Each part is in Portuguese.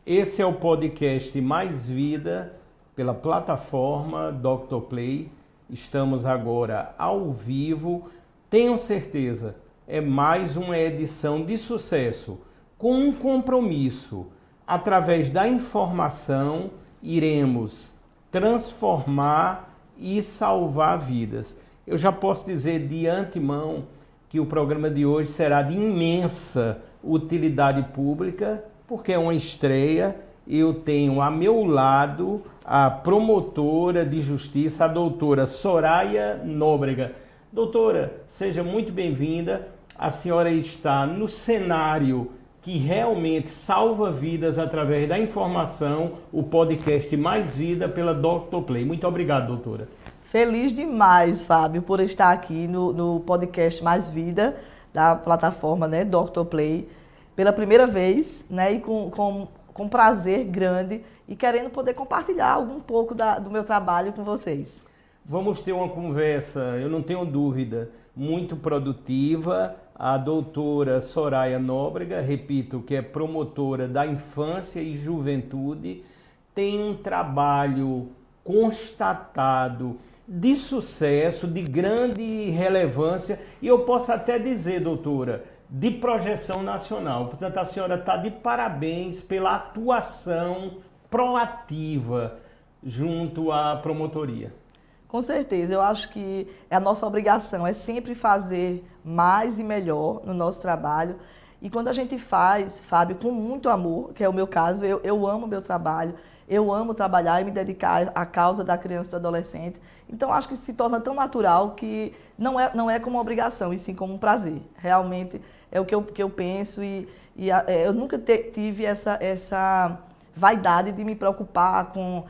Esse é o podcast Mais Vida pela plataforma Dr. Play. Estamos agora ao vivo. Tenham certeza, é mais uma edição de sucesso com um compromisso. Através da informação, iremos transformar e salvar vidas. Eu já posso dizer de antemão que o programa de hoje será de imensa utilidade pública, porque é uma estreia. Eu tenho a meu lado a promotora de justiça, a doutora Soraya Nóbrega. Doutora, seja muito bem-vinda. A senhora está no cenário que realmente salva vidas através da informação, o podcast Mais Vida pela Dr. Play. Muito obrigado, doutora. Feliz demais, Fábio, por estar aqui no podcast Mais Vida, da plataforma, né, Dr. Play, pela primeira vez, né, e com prazer grande e querendo poder compartilhar um pouco do meu trabalho com vocês. Vamos ter uma conversa, eu não tenho dúvida, muito produtiva. A doutora Soraya Nóbrega, repito, que é promotora da infância e juventude, tem um trabalho constatado de sucesso, de grande relevância, e eu posso até dizer, doutora, de projeção nacional. Portanto, a senhora está de parabéns pela atuação proativa junto à promotoria. Com certeza, eu acho que a nossa obrigação é sempre fazer mais e melhor no nosso trabalho. E quando a gente faz, Fábio, com muito amor, que é o meu caso, eu amo o meu trabalho, eu amo trabalhar e me dedicar à causa da criança e do adolescente. Então, acho que se torna tão natural que não é como uma obrigação, e sim como um prazer. Realmente é o que eu penso e eu nunca tive essa vaidade de me preocupar com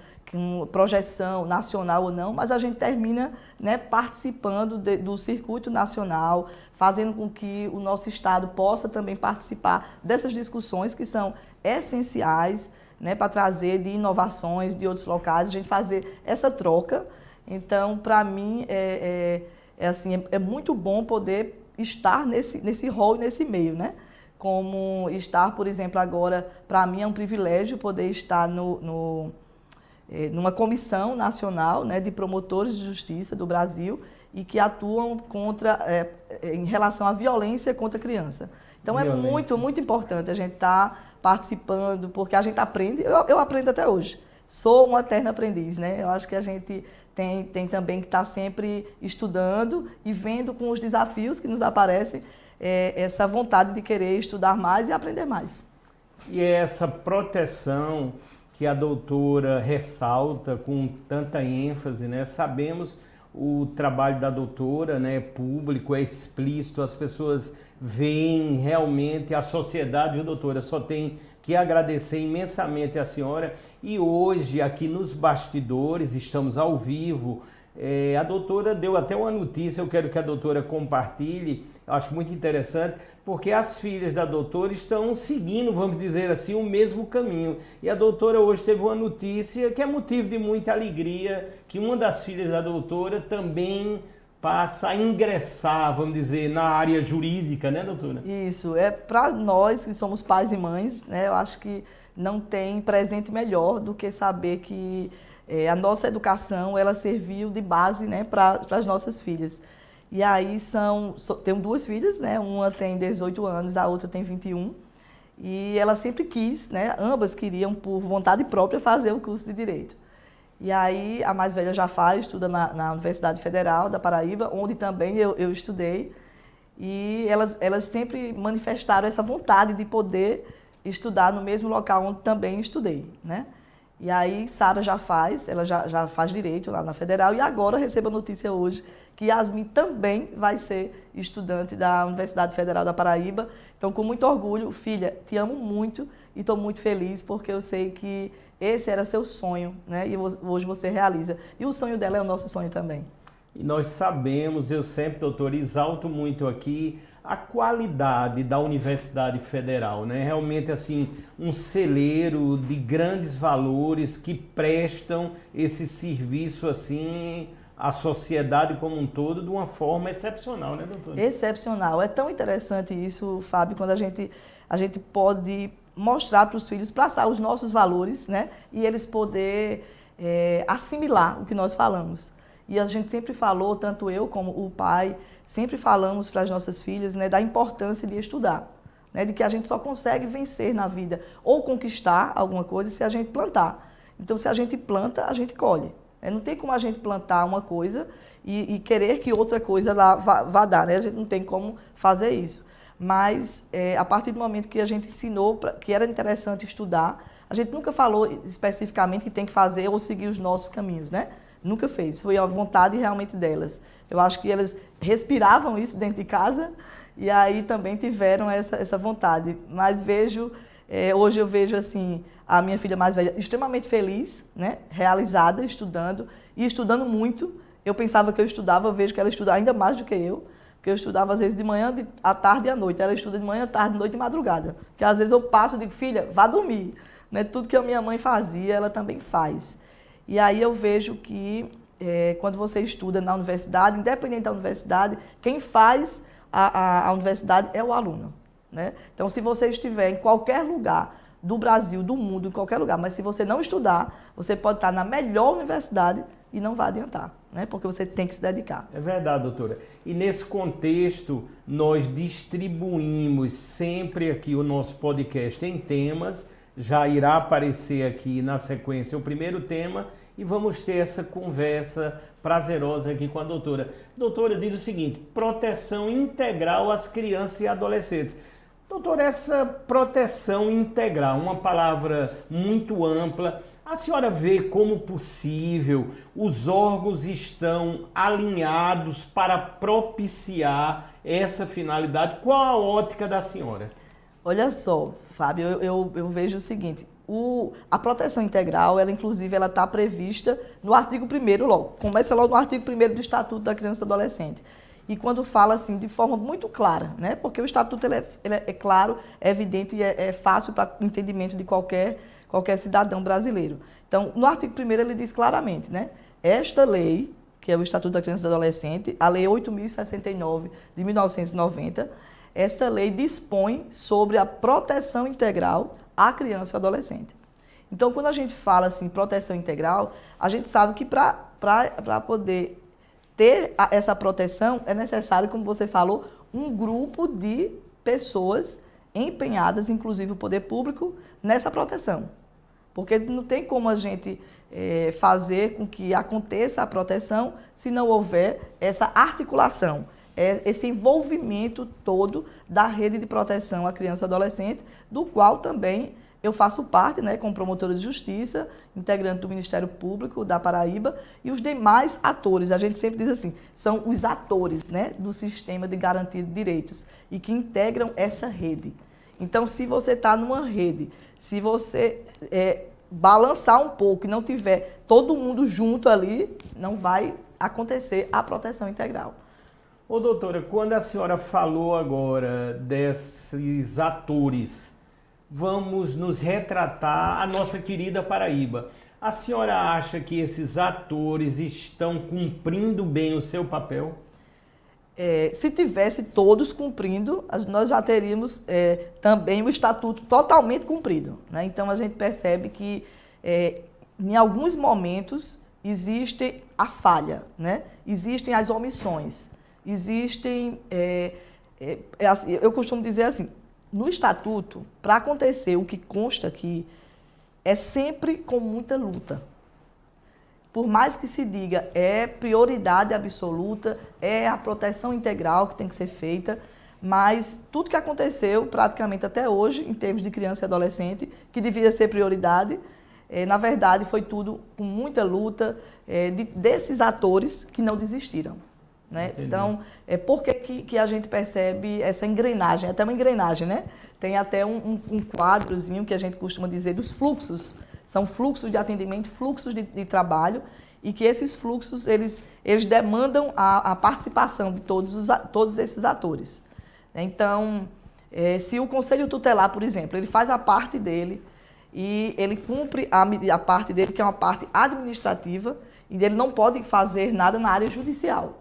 projeção nacional ou não, mas a gente termina, né, participando do circuito nacional, fazendo com que o nosso estado possa também participar dessas discussões que são essenciais, né, para trazer de inovações de outros locais, a gente fazer essa troca. Então, para mim, é muito bom poder estar nesse rol, nesse meio, né? Como estar, por exemplo, agora, para mim é um privilégio poder estar numa comissão nacional, né, de promotores de justiça do Brasil e que atuam em relação à violência contra a criança. Então é muito, muito importante a gente estar participando, porque a gente aprende, eu aprendo até hoje. Sou uma eterna aprendiz, né? Eu acho que a gente tem também que estar sempre estudando e vendo com os desafios que nos aparecem, essa vontade de querer estudar mais e aprender mais. E essa proteção que a doutora ressalta com tanta ênfase, né? Sabemos o trabalho da doutora, né? É público, é explícito, as pessoas veem realmente, a sociedade, viu, doutora? Só tem que agradecer imensamente a senhora. E hoje, aqui nos bastidores, estamos ao vivo, a doutora deu até uma notícia, eu quero que a doutora compartilhe, eu acho muito interessante, porque as filhas da doutora estão seguindo, vamos dizer assim, o mesmo caminho. E a doutora hoje teve uma notícia que é motivo de muita alegria, que uma das filhas da doutora também passa a ingressar, vamos dizer, na área jurídica, né, doutora? Isso, para nós que somos pais e mães, né, eu acho que não tem presente melhor do que saber que a nossa educação, ela serviu de base, né, para as nossas filhas. E aí tenho duas filhas, né, uma tem 18 anos, a outra tem 21, e ela sempre quis, né, ambas queriam por vontade própria fazer o curso de Direito. E aí a mais velha já estuda na Universidade Federal da Paraíba, onde também eu estudei, e elas sempre manifestaram essa vontade de poder estudar no mesmo local onde também estudei, né? E aí Sara ela já faz Direito lá na Federal, e agora recebo a notícia hoje que Yasmin também vai ser estudante da Universidade Federal da Paraíba. Então, com muito orgulho, filha, te amo muito e estou muito feliz porque eu sei que esse era seu sonho, né? E hoje você realiza. E o sonho dela é o nosso sonho também. E nós sabemos, eu sempre, doutor, exalto muito aqui a qualidade da Universidade Federal, né? Realmente, assim, um celeiro de grandes valores que prestam esse serviço, assim, à sociedade como um todo de uma forma excepcional, né, doutor? Excepcional. É tão interessante isso, Fábio, quando a gente pode mostrar para os filhos, passar os nossos valores, né? E eles poder assimilar o que nós falamos. E a gente sempre falou, tanto eu como o pai, sempre falamos para as nossas filhas, né, da importância de estudar, né, de que a gente só consegue vencer na vida ou conquistar alguma coisa se a gente plantar. Então, se a gente planta, a gente colhe. Não tem como a gente plantar uma coisa e querer que outra coisa lá vá dar, né? A gente não tem como fazer isso. Mas, a partir do momento que a gente ensinou que era interessante estudar, a gente nunca falou especificamente que tem que fazer ou seguir os nossos caminhos, né? Nunca fez. Foi a vontade realmente delas. Eu acho que elas respiravam isso dentro de casa e aí também tiveram essa vontade. Mas hoje eu vejo assim, a minha filha mais velha extremamente feliz, né? Realizada, estudando e estudando muito. Eu pensava que eu estudava, eu vejo que ela estuda ainda mais do que eu. Porque eu estudava às vezes de manhã, à tarde e à noite. Ela estuda de manhã, à tarde, noite e madrugada. Porque às vezes eu passo e digo, filha, vá dormir. Né? Tudo que a minha mãe fazia, ela também faz. E aí eu vejo que quando você estuda na universidade, independente da universidade, quem faz a universidade é o aluno. Né? Então, se você estiver em qualquer lugar do Brasil, do mundo, em qualquer lugar, mas se você não estudar, você pode estar na melhor universidade e não vai adiantar, né? Porque você tem que se dedicar. É verdade, doutora. E nesse contexto, nós distribuímos sempre aqui o nosso podcast em temas. Já irá aparecer aqui na sequência o primeiro tema e vamos ter essa conversa prazerosa aqui com a doutora. Doutora, diz o seguinte, proteção integral às crianças e adolescentes. Doutora, essa proteção integral, uma palavra muito ampla, a senhora vê como possível, os órgãos estão alinhados para propiciar essa finalidade? Qual a ótica da senhora? Olha só, Fábio, eu vejo o seguinte, a proteção integral, ela inclusive ela está prevista no artigo 1º logo, começa logo no artigo 1º do Estatuto da Criança e do Adolescente. E quando fala assim de forma muito clara, né? Porque o Estatuto ele é claro, é evidente e é fácil para o entendimento de qualquer cidadão brasileiro. Então, no artigo 1º ele diz claramente, né? Esta lei, que é o Estatuto da Criança e do Adolescente, a Lei 8.069 de 1990, esta lei dispõe sobre a proteção integral à criança e ao adolescente. Então, quando a gente fala assim, proteção integral, a gente sabe que para poder ter essa proteção é necessário, como você falou, um grupo de pessoas empenhadas, inclusive o poder público, nessa proteção. Porque não tem como a gente fazer com que aconteça a proteção se não houver essa articulação, esse envolvimento todo da rede de proteção à criança e adolescente, do qual também eu faço parte, né, como promotora de justiça, integrante do Ministério Público da Paraíba, e os demais atores, a gente sempre diz assim, são os atores, né, do sistema de garantia de direitos e que integram essa rede. Então, se você está numa rede, se você balançar um pouco e não tiver todo mundo junto ali, não vai acontecer a proteção integral. Ô doutora, quando a senhora falou agora desses atores, vamos nos retratar a nossa querida Paraíba. A senhora acha que esses atores estão cumprindo bem o seu papel? Se tivesse todos cumprindo, nós já teríamos também o estatuto totalmente cumprido, né? Então a gente percebe que em alguns momentos existe a falha, né? Existem as omissões, existem, eu costumo dizer assim, no estatuto, para acontecer o que consta aqui, é sempre com muita luta. Por mais que se diga, é prioridade absoluta, é a proteção integral que tem que ser feita, mas tudo que aconteceu praticamente até hoje, em termos de criança e adolescente, que devia ser prioridade, na verdade foi tudo com muita luta desses atores que não desistiram. Né? Então, por que a gente percebe essa engrenagem? Até uma engrenagem, né? Tem até um quadrozinho que a gente costuma dizer dos fluxos. São fluxos de atendimento, fluxos de trabalho, e que esses fluxos, eles demandam a participação de todos esses atores. Então, se o Conselho Tutelar, por exemplo, ele faz a parte dele, e ele cumpre a parte dele, que é uma parte administrativa, e ele não pode fazer nada na área judicial.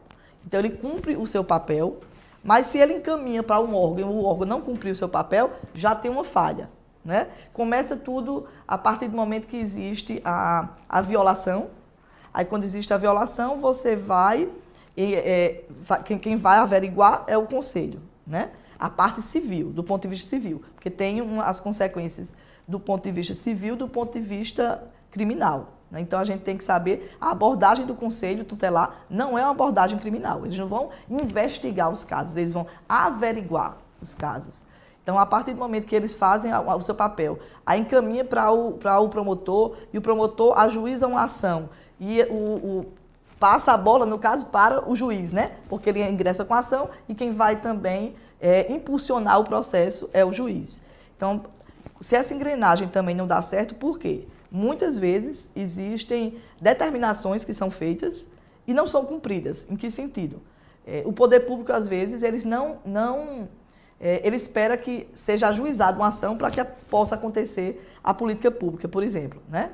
Então, ele cumpre o seu papel, mas se ele encaminha para um órgão e o órgão não cumprir o seu papel, já tem uma falha. né? Começa tudo a partir do momento que existe a violação. Aí, quando existe a violação, você vai... quem vai averiguar é o conselho, né? A parte civil, do ponto de vista civil. Porque tem as consequências do ponto de vista civil, do ponto de vista criminal. Né? Então, a gente tem que saber, a abordagem do conselho tutelar não é uma abordagem criminal. Eles não vão investigar os casos, eles vão averiguar os casos. Então, a partir do momento que eles fazem o seu papel, aí encaminha para o promotor, e o promotor ajuiza uma ação, e passa a bola, no caso, para o juiz, né? Porque ele ingressa com a ação, e quem vai também impulsionar o processo é o juiz. Então, se essa engrenagem também não dá certo, por quê? Muitas vezes existem determinações que são feitas e não são cumpridas. Em que sentido? O poder público, às vezes, ele espera que seja ajuizada uma ação para que possa acontecer a política pública, por exemplo, né?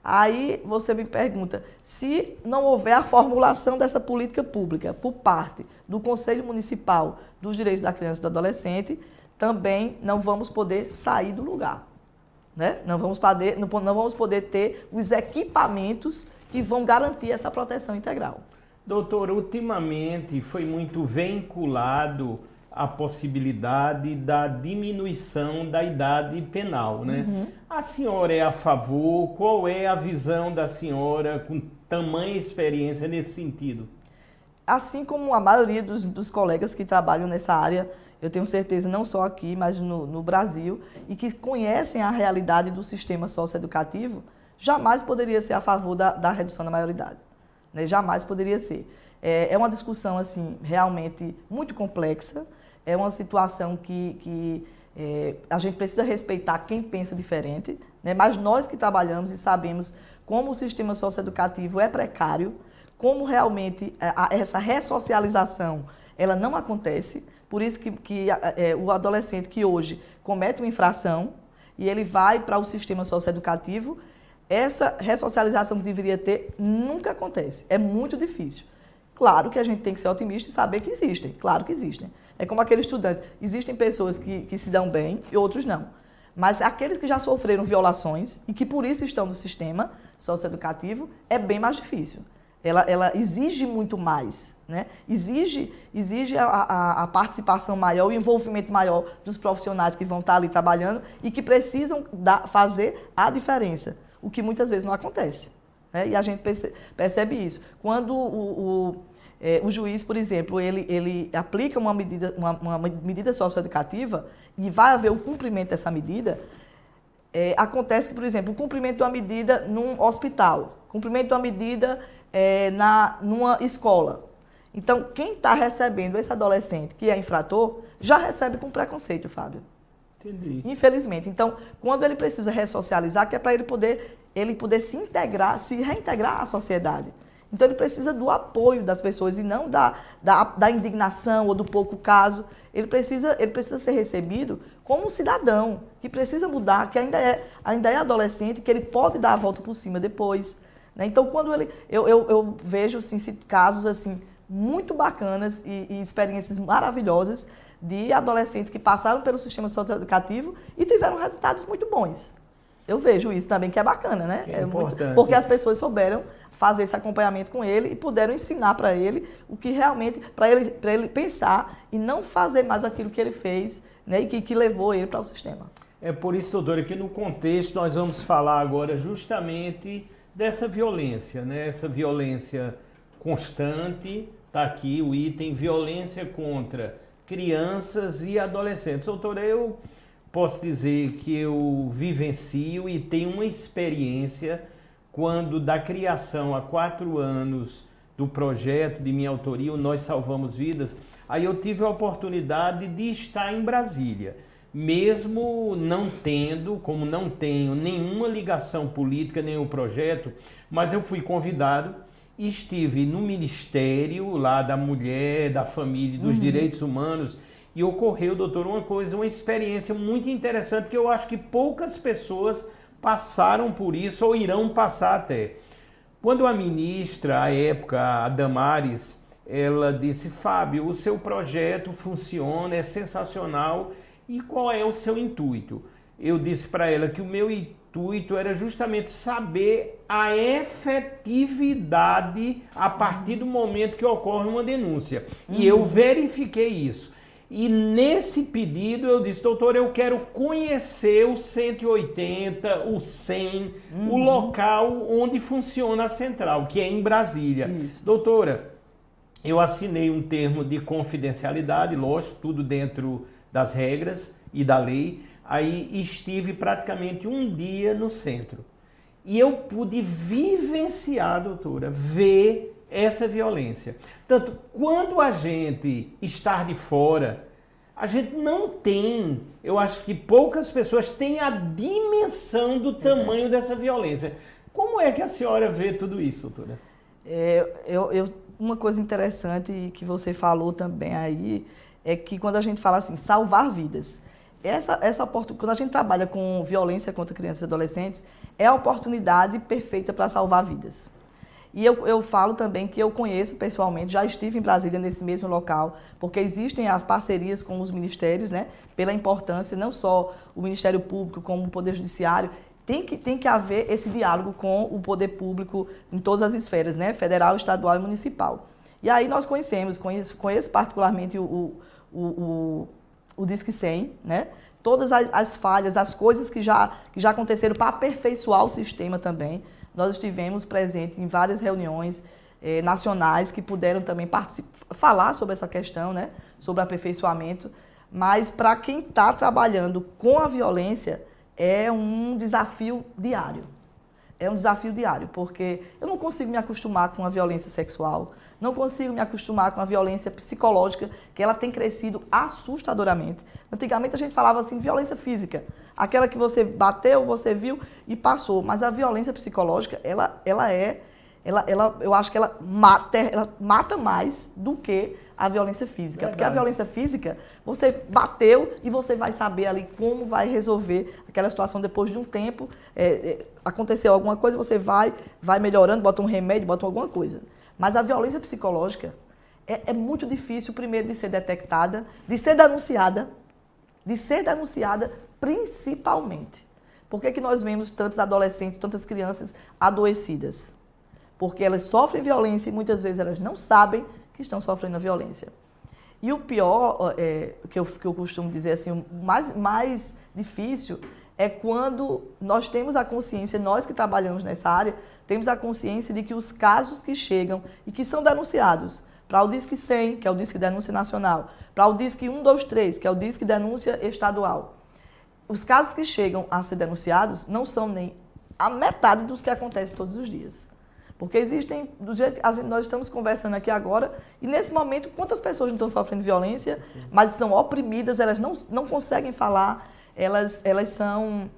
Aí você me pergunta, se não houver a formulação dessa política pública por parte do Conselho Municipal dos Direitos da Criança e do Adolescente, também não vamos poder sair do lugar, né? Não vamos poder ter os equipamentos que vão garantir essa proteção integral. Doutor, ultimamente foi muito vinculado a possibilidade da diminuição da idade penal, né? Uhum. A senhora é a favor? Qual é a visão da senhora com tamanha experiência nesse sentido? Assim como a maioria dos colegas que trabalham nessa área, eu tenho certeza, não só aqui, mas no Brasil, e que conhecem a realidade do sistema socioeducativo, jamais poderia ser a favor da redução da maioridade, né? Jamais poderia ser. É uma discussão, assim, realmente muito complexa. É uma situação que a gente precisa respeitar quem pensa diferente, né? Mas nós que trabalhamos e sabemos como o sistema socioeducativo é precário, como realmente essa ressocialização ela não acontece, por isso que o adolescente que hoje comete uma infração e ele vai para o sistema socioeducativo, essa ressocialização que deveria ter nunca acontece, é muito difícil. Claro que a gente tem que ser otimista e saber que existem, claro que existem. É como aquele estudante, existem pessoas que se dão bem e outros não. Mas aqueles que já sofreram violações e que por isso estão no sistema socioeducativo, é bem mais difícil. Ela exige muito mais, né? Exige a participação maior, o envolvimento maior dos profissionais que vão estar ali trabalhando e que precisam fazer a diferença, o que muitas vezes não acontece, né? E a gente percebe isso. Quando o juiz, por exemplo, ele aplica uma medida socioeducativa e vai haver o cumprimento dessa medida, acontece que, por exemplo, o cumprimento de uma medida num hospital, cumprimento de uma medida numa escola. Então, quem está recebendo esse adolescente que é infrator, já recebe com preconceito, Fábio. Entendi. Infelizmente. Então, quando ele precisa ressocializar, que é para ele poder se integrar, se reintegrar à sociedade. Então, ele precisa do apoio das pessoas e não da indignação ou do pouco caso. Ele precisa ser recebido como um cidadão que precisa mudar, que ainda é adolescente, que ele pode dar a volta por cima depois, né? Então, quando eu vejo assim, casos assim, muito bacanas e experiências maravilhosas de adolescentes que passaram pelo sistema socioeducativo e tiveram resultados muito bons. Eu vejo isso também, que é bacana, né? É importante. Porque as pessoas souberam fazer esse acompanhamento com ele e puderam ensinar para ele o que realmente, para ele pensar e não fazer mais aquilo que ele fez, né? E que levou ele para o sistema. É por isso, doutora, que no contexto nós vamos falar agora justamente dessa violência, né? Essa violência constante, está aqui o item, violência contra crianças e adolescentes. Doutora, eu posso dizer que eu vivencio e tenho uma experiência quando da criação há 4 anos do projeto de minha autoria, o Nós Salvamos Vidas, aí eu tive a oportunidade de estar em Brasília, mesmo não tenho nenhuma ligação política, nenhum projeto, mas eu fui convidado e estive no Ministério lá da Mulher, da Família e dos Direitos Humanos e ocorreu, doutor, uma experiência muito interessante que eu acho que poucas pessoas passaram por isso ou irão passar até. Quando a ministra, à época, a Damares, ela disse: Fábio, o seu projeto funciona, é sensacional, e qual é o seu intuito? eu disse para ela que o meu intuito era justamente saber a efetividade a partir do momento que ocorre uma denúncia. E eu verifiquei isso. E nesse pedido eu disse, doutor, eu quero conhecer o 180, o 100, o local onde funciona a central, que é em Brasília. Isso. Doutora, eu assinei um termo de confidencialidade, lógico, tudo dentro das regras e da lei. Aí estive praticamente um dia no centro. E eu pude vivenciar, doutora, ver essa violência. Tanto, quando a gente está de fora, a gente não tem, eu acho que poucas pessoas têm a dimensão do tamanho dessa violência. Como é que a senhora vê tudo isso, doutora? Uma coisa interessante que você falou também aí, é que quando a gente fala assim, salvar vidas, quando a gente trabalha com violência contra crianças e adolescentes, é a oportunidade perfeita para salvar vidas. E eu falo também que eu conheço pessoalmente, já estive em Brasília nesse mesmo local, porque existem as parcerias com os ministérios, né, pela importância, não só o Ministério Público como o Poder Judiciário, tem que haver esse diálogo com o poder público em todas as esferas, né, federal, estadual e municipal. E aí nós conheço particularmente o Disque 100, né? Todas as falhas, as coisas que já aconteceram para aperfeiçoar o sistema também. Nós estivemos presentes em várias reuniões nacionais que puderam também falar sobre essa questão, né? Sobre aperfeiçoamento. Mas para quem está trabalhando com a violência, é um desafio diário. É um desafio diário, porque eu não consigo me acostumar com a violência sexual, não consigo me acostumar com a violência psicológica, que ela tem crescido assustadoramente. Antigamente a gente falava assim, violência física, aquela que você bateu, você viu e passou. Mas a violência psicológica, eu acho que ela mata mais do que a violência física. Verdade. Porque a violência física, você bateu e você vai saber ali como vai resolver aquela situação depois de um tempo. Aconteceu alguma coisa, você vai melhorando, bota um remédio, bota alguma coisa. Mas a violência psicológica é muito difícil, primeiro, de ser detectada, de ser denunciada principalmente. Por que nós vemos tantos adolescentes, tantas crianças adoecidas? Porque elas sofrem violência e muitas vezes elas não sabem que estão sofrendo a violência. E o pior, que eu costumo dizer assim, o mais difícil é quando nós temos a consciência, nós que trabalhamos nessa área, temos a consciência de que os casos que chegam e que são denunciados para o Disque 100, que é o Disque Denúncia Nacional, para o Disque 123, que é o Disque Denúncia Estadual, os casos que chegam a ser denunciados não são nem a metade dos que acontecem todos os dias. Porque existem, do jeito que nós estamos conversando aqui agora, e nesse momento, quantas pessoas não estão sofrendo violência, mas são oprimidas, elas não conseguem falar, elas são,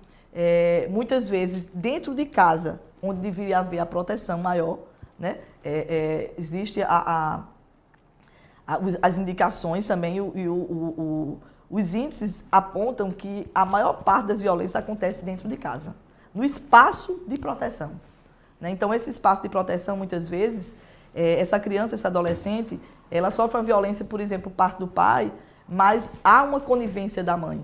muitas vezes, dentro de casa, onde deveria haver a proteção maior, né? Existe as indicações também, os índices apontam que a maior parte das violências acontece dentro de casa, no espaço de proteção. Então, esse espaço de proteção, muitas vezes, essa criança, esse adolescente, ela sofre uma violência, por exemplo, por parte do pai, mas há uma conivência da mãe,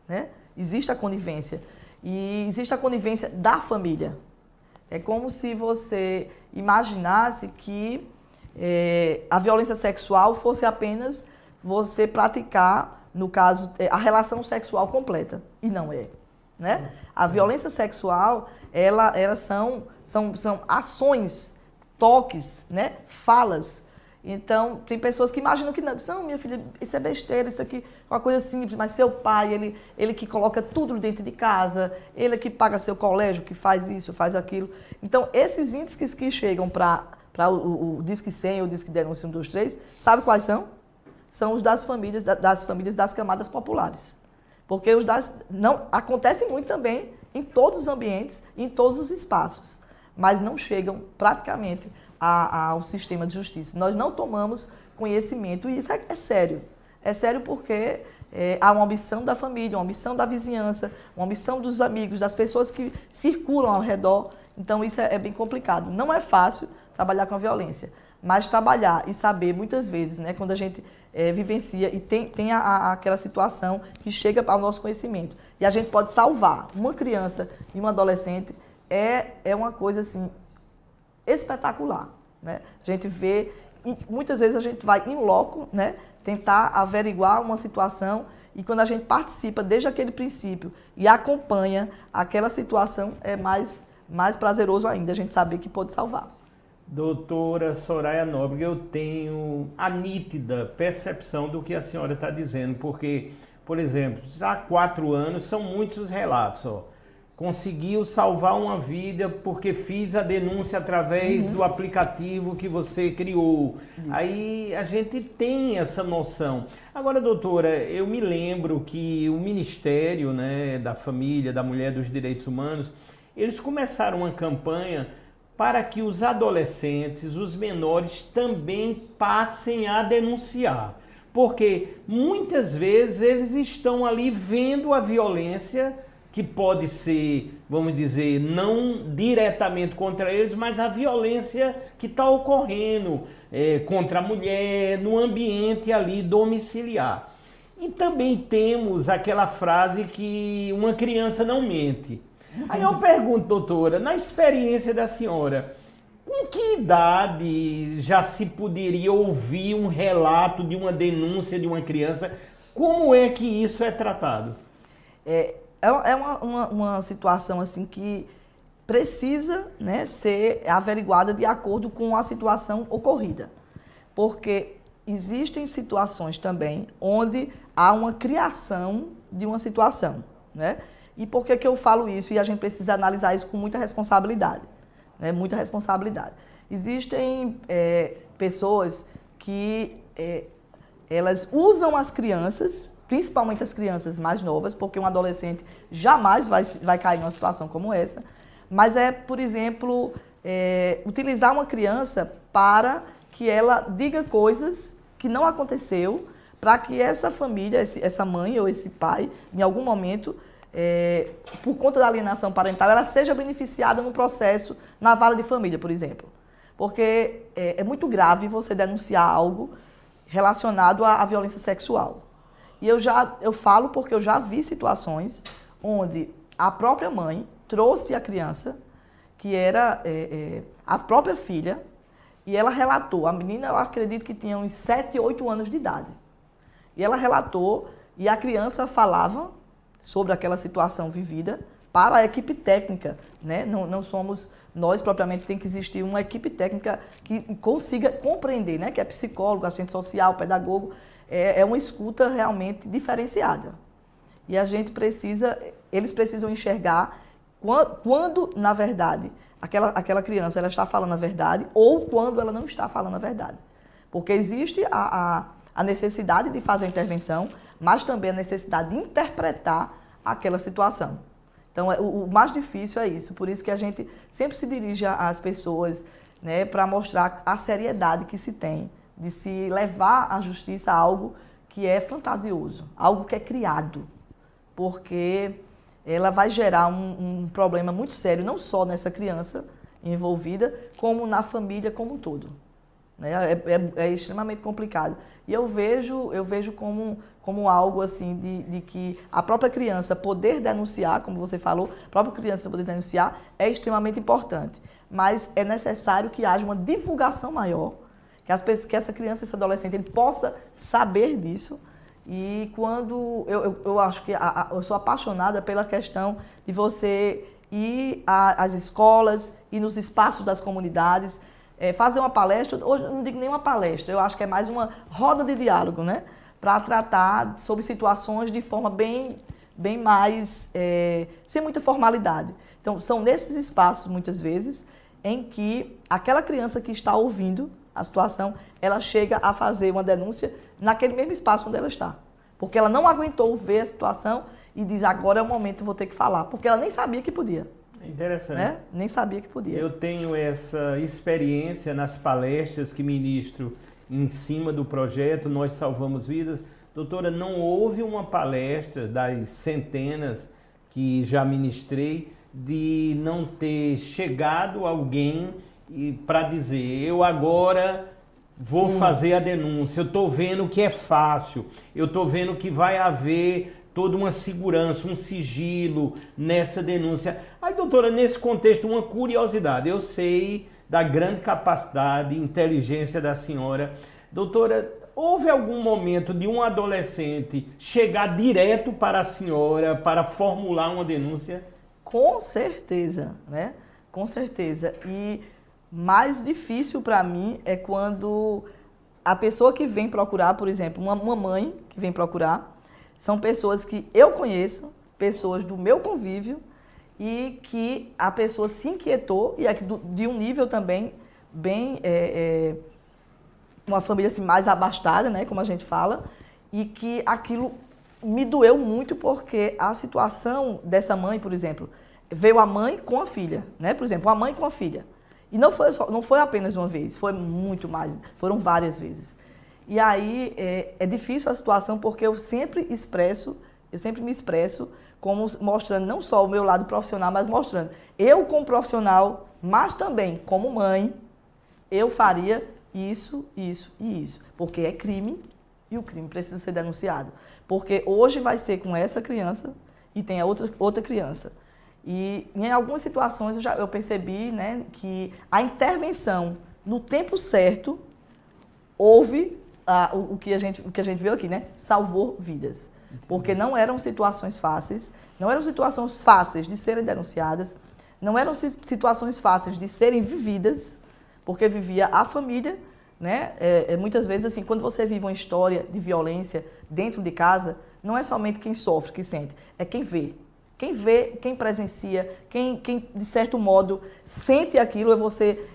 né? Existe a conivência. E existe a conivência da família. É como se você imaginasse que a violência sexual fosse apenas você praticar, no caso, a relação sexual completa. E não é. Né? A violência sexual, elas são ações, toques, né? Falas. Então, tem pessoas que imaginam que não, minha filha, isso é besteira, isso aqui é uma coisa simples, mas seu pai, ele que coloca tudo dentro de casa, ele que paga seu colégio, que faz isso, faz aquilo. Então, esses índices que chegam para o Disque 100 ou o Disque Denúncia 123, sabe quais são? São os das famílias das camadas populares. Porque acontece muito também em todos os ambientes, em todos os espaços, mas não chegam praticamente ao sistema de justiça. Nós não tomamos conhecimento e isso é sério. É sério porque há uma omissão da família, uma omissão da vizinhança, uma omissão dos amigos, das pessoas que circulam ao redor. Então isso é bem complicado. Não é fácil trabalhar com a violência, mas trabalhar e saber, muitas vezes, né, quando a gente vivencia e tem aquela situação que chega ao nosso conhecimento, e a gente pode salvar uma criança e um adolescente, é uma coisa assim, espetacular. Né? A gente vê, e muitas vezes a gente vai em loco, né, tentar averiguar uma situação, e quando a gente participa desde aquele princípio e acompanha aquela situação, é mais prazeroso ainda a gente saber que pode salvar. Doutora Soraya Nóbrega, eu tenho a nítida percepção do que a senhora está dizendo, porque, por exemplo, há 4 anos são muitos os relatos, ó. Conseguiu salvar uma vida porque fiz a denúncia através do aplicativo que você criou. Isso. Aí a gente tem essa noção. Agora, doutora, eu me lembro que o Ministério, né, da Família, da Mulher e dos Direitos Humanos, eles começaram uma campanha para que os adolescentes, os menores, também passem a denunciar. Porque muitas vezes eles estão ali vendo a violência, que pode ser, vamos dizer, não diretamente contra eles, mas a violência que está ocorrendo contra a mulher, no ambiente ali domiciliar. E também temos aquela frase que uma criança não mente. Aí eu pergunto, doutora, na experiência da senhora, com que idade já se poderia ouvir um relato de uma denúncia de uma criança? Como é que isso é tratado? É uma situação assim que precisa, né, ser averiguada de acordo com a situação ocorrida. Porque existem situações também onde há uma criação de uma situação, né? E por que eu falo isso? E a gente precisa analisar isso com muita responsabilidade, né? Muita responsabilidade. Existem pessoas que elas usam as crianças, principalmente as crianças mais novas, porque um adolescente jamais vai cair numa situação como essa, mas por exemplo, utilizar uma criança para que ela diga coisas que não aconteceu, para que essa família, essa mãe ou esse pai, em algum momento, por conta da alienação parental, ela seja beneficiada no processo na vara de família, por exemplo. Porque é muito grave você denunciar algo relacionado à violência sexual. E eu falo porque eu já vi situações onde a própria mãe trouxe a criança, que era a própria filha, e ela relatou. A menina, eu acredito que tinha uns 7, 8 anos de idade. E ela relatou, e a criança falava sobre aquela situação vivida para a equipe técnica, né? Não somos nós propriamente, tem que existir uma equipe técnica que consiga compreender, né? Que é psicólogo, assistente social, pedagogo, é uma escuta realmente diferenciada. E a gente eles precisam enxergar quando na verdade, aquela criança ela está falando a verdade ou quando ela não está falando a verdade. Porque existe a necessidade de fazer a intervenção, mas também a necessidade de interpretar aquela situação. Então, o mais difícil é isso. Por isso que a gente sempre se dirige às pessoas, né, para mostrar a seriedade que se tem de se levar à justiça algo que é fantasioso, algo que é criado. Porque ela vai gerar um problema muito sério, não só nessa criança envolvida, como na família como um todo. É extremamente complicado. E eu vejo como algo assim de que a própria criança poder denunciar, como você falou, a própria criança poder denunciar é extremamente importante. Mas é necessário que haja uma divulgação maior, que essa criança, esse adolescente, ele possa saber disso. E quando eu acho que eu sou apaixonada pela questão de você ir às escolas, ir nos espaços das comunidades, fazer uma palestra, hoje eu não digo nem uma palestra, eu acho que é mais uma roda de diálogo, né? Para tratar sobre situações de forma bem mais, sem muita formalidade. Então, são nesses espaços, muitas vezes, em que aquela criança que está ouvindo a situação, ela chega a fazer uma denúncia naquele mesmo espaço onde ela está. Porque ela não aguentou ver a situação e diz, agora é o momento, vou ter que falar. Porque ela nem sabia que podia. Interessante. Né? Nem sabia que podia. Eu tenho essa experiência nas palestras que ministro em cima do projeto Nós Salvamos Vidas. Doutora, não houve uma palestra das centenas que já ministrei de não ter chegado alguém para dizer, eu agora vou Sim. fazer a denúncia, eu estou vendo que é fácil, eu estou vendo que vai haver toda uma segurança, um sigilo nessa denúncia. Aí, doutora, nesse contexto, uma curiosidade, eu sei da grande capacidade e inteligência da senhora. Doutora, houve algum momento de um adolescente chegar direto para a senhora para formular uma denúncia? Com certeza, né? Com certeza. E mais difícil para mim é quando a pessoa que vem procurar, por exemplo, uma mãe que vem procurar, são pessoas que eu conheço, pessoas do meu convívio, e que a pessoa se inquietou, e aqui de um nível também bem, uma família assim, mais abastada, né, como a gente fala, e que aquilo me doeu muito porque a situação dessa mãe, por exemplo, veio a mãe com a filha, né, por exemplo, a mãe com a filha. E não foi apenas uma vez, foi muito mais, foram várias vezes. E aí é difícil a situação porque eu sempre me expresso como mostrando não só o meu lado profissional, mas mostrando eu como profissional, mas também como mãe, eu faria isso, isso e isso. Porque é crime e o crime precisa ser denunciado. Porque hoje vai ser com essa criança e tem a outra criança. E em algumas situações eu percebi, né, que a intervenção no tempo certo houve o que a gente viu aqui, né, salvou vidas. Porque não eram situações fáceis, de serem denunciadas, não eram situações fáceis de serem vividas, porque vivia a família, né? Muitas vezes, assim, quando você vive uma história de violência dentro de casa, não é somente quem sofre, que sente, é quem vê. Quem vê, quem presencia, quem de certo modo sente aquilo,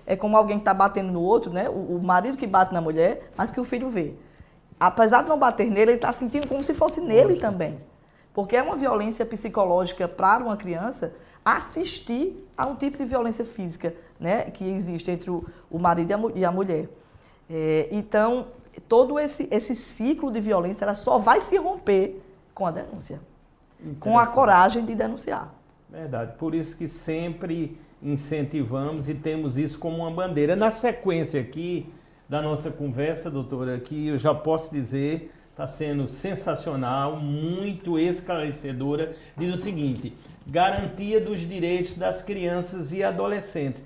é como alguém que está batendo no outro, né? O marido que bate na mulher, mas que o filho vê. Apesar de não bater nele, ele está sentindo como se fosse nele também. Porque é uma violência psicológica para uma criança assistir a um tipo de violência física, né, que existe entre o marido e a mulher. Então, todo esse ciclo de violência ela só vai se romper com a denúncia, com a coragem de denunciar. Verdade, por isso que sempre incentivamos e temos isso como uma bandeira. Na sequência aqui da nossa conversa, doutora, que eu já posso dizer, está sendo sensacional, muito esclarecedora, diz o seguinte: garantia dos direitos das crianças e adolescentes.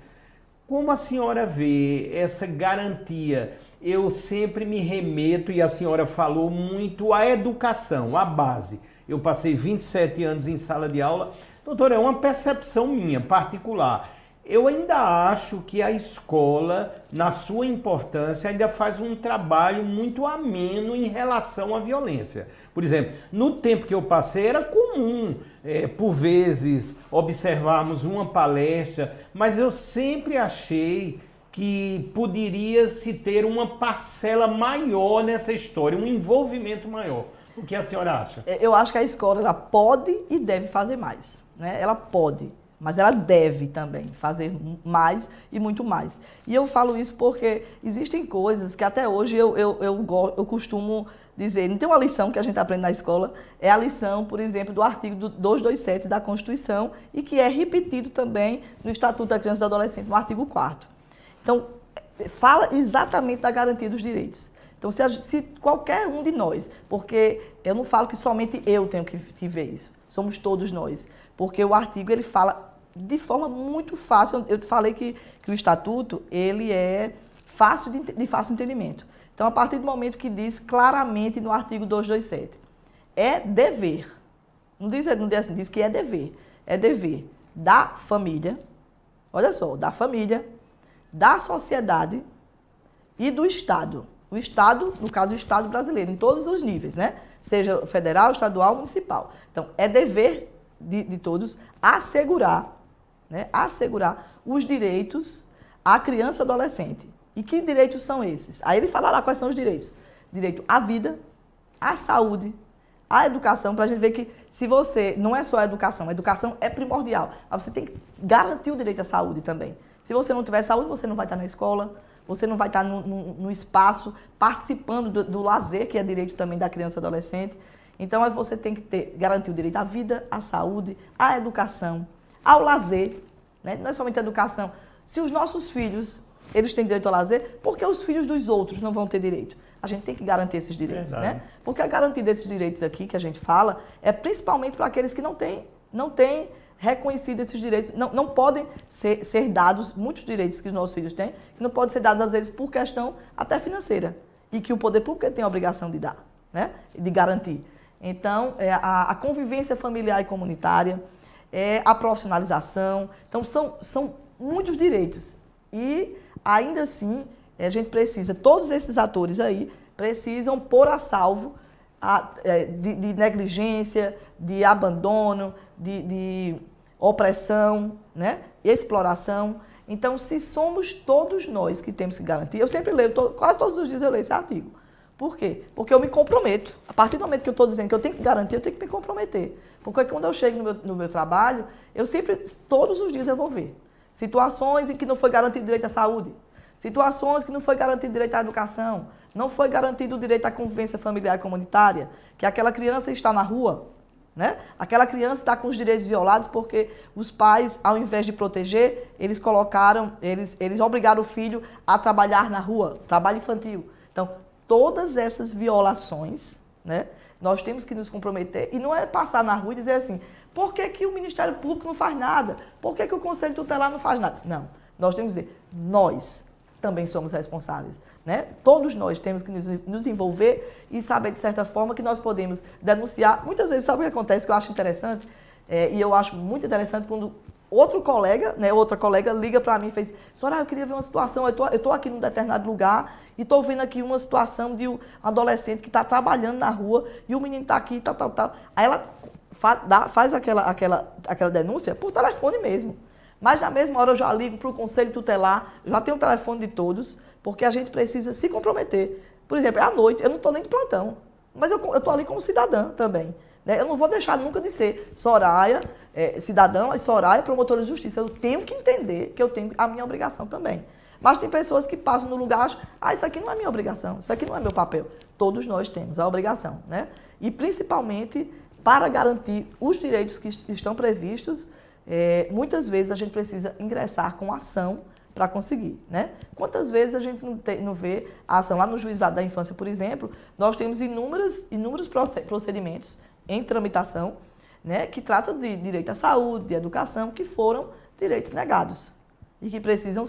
Como a senhora vê essa garantia? Eu sempre me remeto, e a senhora falou muito, à educação, à base. Eu passei 27 anos em sala de aula. Doutora, é uma percepção minha, particular. Eu ainda acho que a escola, na sua importância, ainda faz um trabalho muito ameno em relação à violência. Por exemplo, no tempo que eu passei era comum, por vezes, observarmos uma palestra, mas eu sempre achei que poderia se ter uma parcela maior nessa história, um envolvimento maior. O que a senhora acha? Eu acho que a escola ela pode e deve fazer mais, né? Ela pode. Mas ela deve também fazer mais e muito mais. E eu falo isso porque existem coisas que até hoje eu costumo dizer. Não tem uma lição que a gente aprende na escola, é a lição, por exemplo, do artigo 227 da Constituição e que é repetido também no Estatuto da Criança e do Adolescente, no artigo 4º. Então, fala exatamente da garantia dos direitos. Então, se qualquer um de nós, porque eu não falo que somente eu tenho que ver isso, somos todos nós, porque o artigo ele fala de forma muito fácil. Eu falei que o Estatuto ele é de fácil entendimento. Então, a partir do momento que diz claramente no artigo 227, é dever, não diz assim, diz que é dever da família, olha só, da família, da sociedade e do Estado. O Estado, no caso o Estado brasileiro, em todos os níveis, né? Seja federal, estadual, municipal. Então, é dever de todos assegurar, né? Assegurar os direitos à criança e adolescente. E que direitos são esses? Aí ele fala lá quais são os direitos. Direito à vida, à saúde, à educação, para a gente ver que se você, não é só a educação é primordial, mas você tem que garantir o direito à saúde também. Se você não tiver saúde, você não vai estar na escola, você não vai estar no espaço participando do lazer, que é direito também da criança e adolescente. Então, você tem que garantir o direito à vida, à saúde, à educação, ao lazer, né? Não é somente a educação. Se os nossos filhos eles têm direito ao lazer, por que os filhos dos outros não vão ter direito? A gente tem que garantir esses direitos, né? Porque a garantia desses direitos aqui que a gente fala é principalmente para aqueles que não têm reconhecido esses direitos, não podem ser dados, muitos direitos que os nossos filhos têm, que não podem ser dados às vezes por questão até financeira, e que o poder público tem a obrigação de dar, né? De garantir. Então, a convivência familiar e comunitária, a profissionalização, então são muitos direitos. E ainda assim, a gente precisa, todos esses atores aí, precisam pôr a salvo de negligência, de abandono, de opressão, né? Exploração. Então, se somos todos nós que temos que garantir, eu sempre leio, quase todos os dias eu leio esse artigo. Por quê? Porque eu me comprometo. A partir do momento que eu estou dizendo que eu tenho que garantir, eu tenho que me comprometer. Porque quando eu chego no meu trabalho, eu sempre, todos os dias eu vou ver situações em que não foi garantido o direito à saúde, situações que não foi garantido o direito à educação, não foi garantido o direito à convivência familiar e comunitária, que aquela criança está na rua, né? Aquela criança está com os direitos violados porque os pais, ao invés de proteger, eles obrigaram o filho a trabalhar na rua, trabalho infantil. Então, todas essas violações, né, nós temos que nos comprometer, e não é passar na rua e dizer assim, por que o Ministério Público não faz nada? Por que o Conselho Tutelar não faz nada? Não, nós temos que dizer, nós também somos responsáveis, né? Todos nós temos que nos envolver e saber, de certa forma, que nós podemos denunciar. Muitas vezes, sabe o que acontece que eu acho interessante? E eu acho muito interessante quando outro colega, né, outra colega liga para mim e fez, Soraya, eu queria ver uma situação, eu estou aqui num determinado lugar e estou vendo aqui uma situação de um adolescente que está trabalhando na rua e o menino está aqui, tal. Aí ela faz aquela denúncia por telefone mesmo. Mas na mesma hora eu já ligo para o Conselho Tutelar, já tenho o telefone de todos, porque a gente precisa se comprometer. Por exemplo, é à noite, eu não estou nem de plantão, mas eu estou ali como cidadã também. Né? Eu não vou deixar nunca de ser Soraya, cidadã, e Soraya, promotora de justiça. Eu tenho que entender que eu tenho a minha obrigação também. Mas tem pessoas que passam no lugar e acham, isso aqui não é minha obrigação, isso aqui não é meu papel. Todos nós temos a obrigação, né? E principalmente para garantir os direitos que estão previstos, muitas vezes a gente precisa ingressar com ação para conseguir, né? Quantas vezes a gente não vê a ação lá no Juizado da Infância, por exemplo, nós temos inúmeros procedimentos em tramitação, né, que tratam de direito à saúde, de educação, que foram direitos negados e que precisam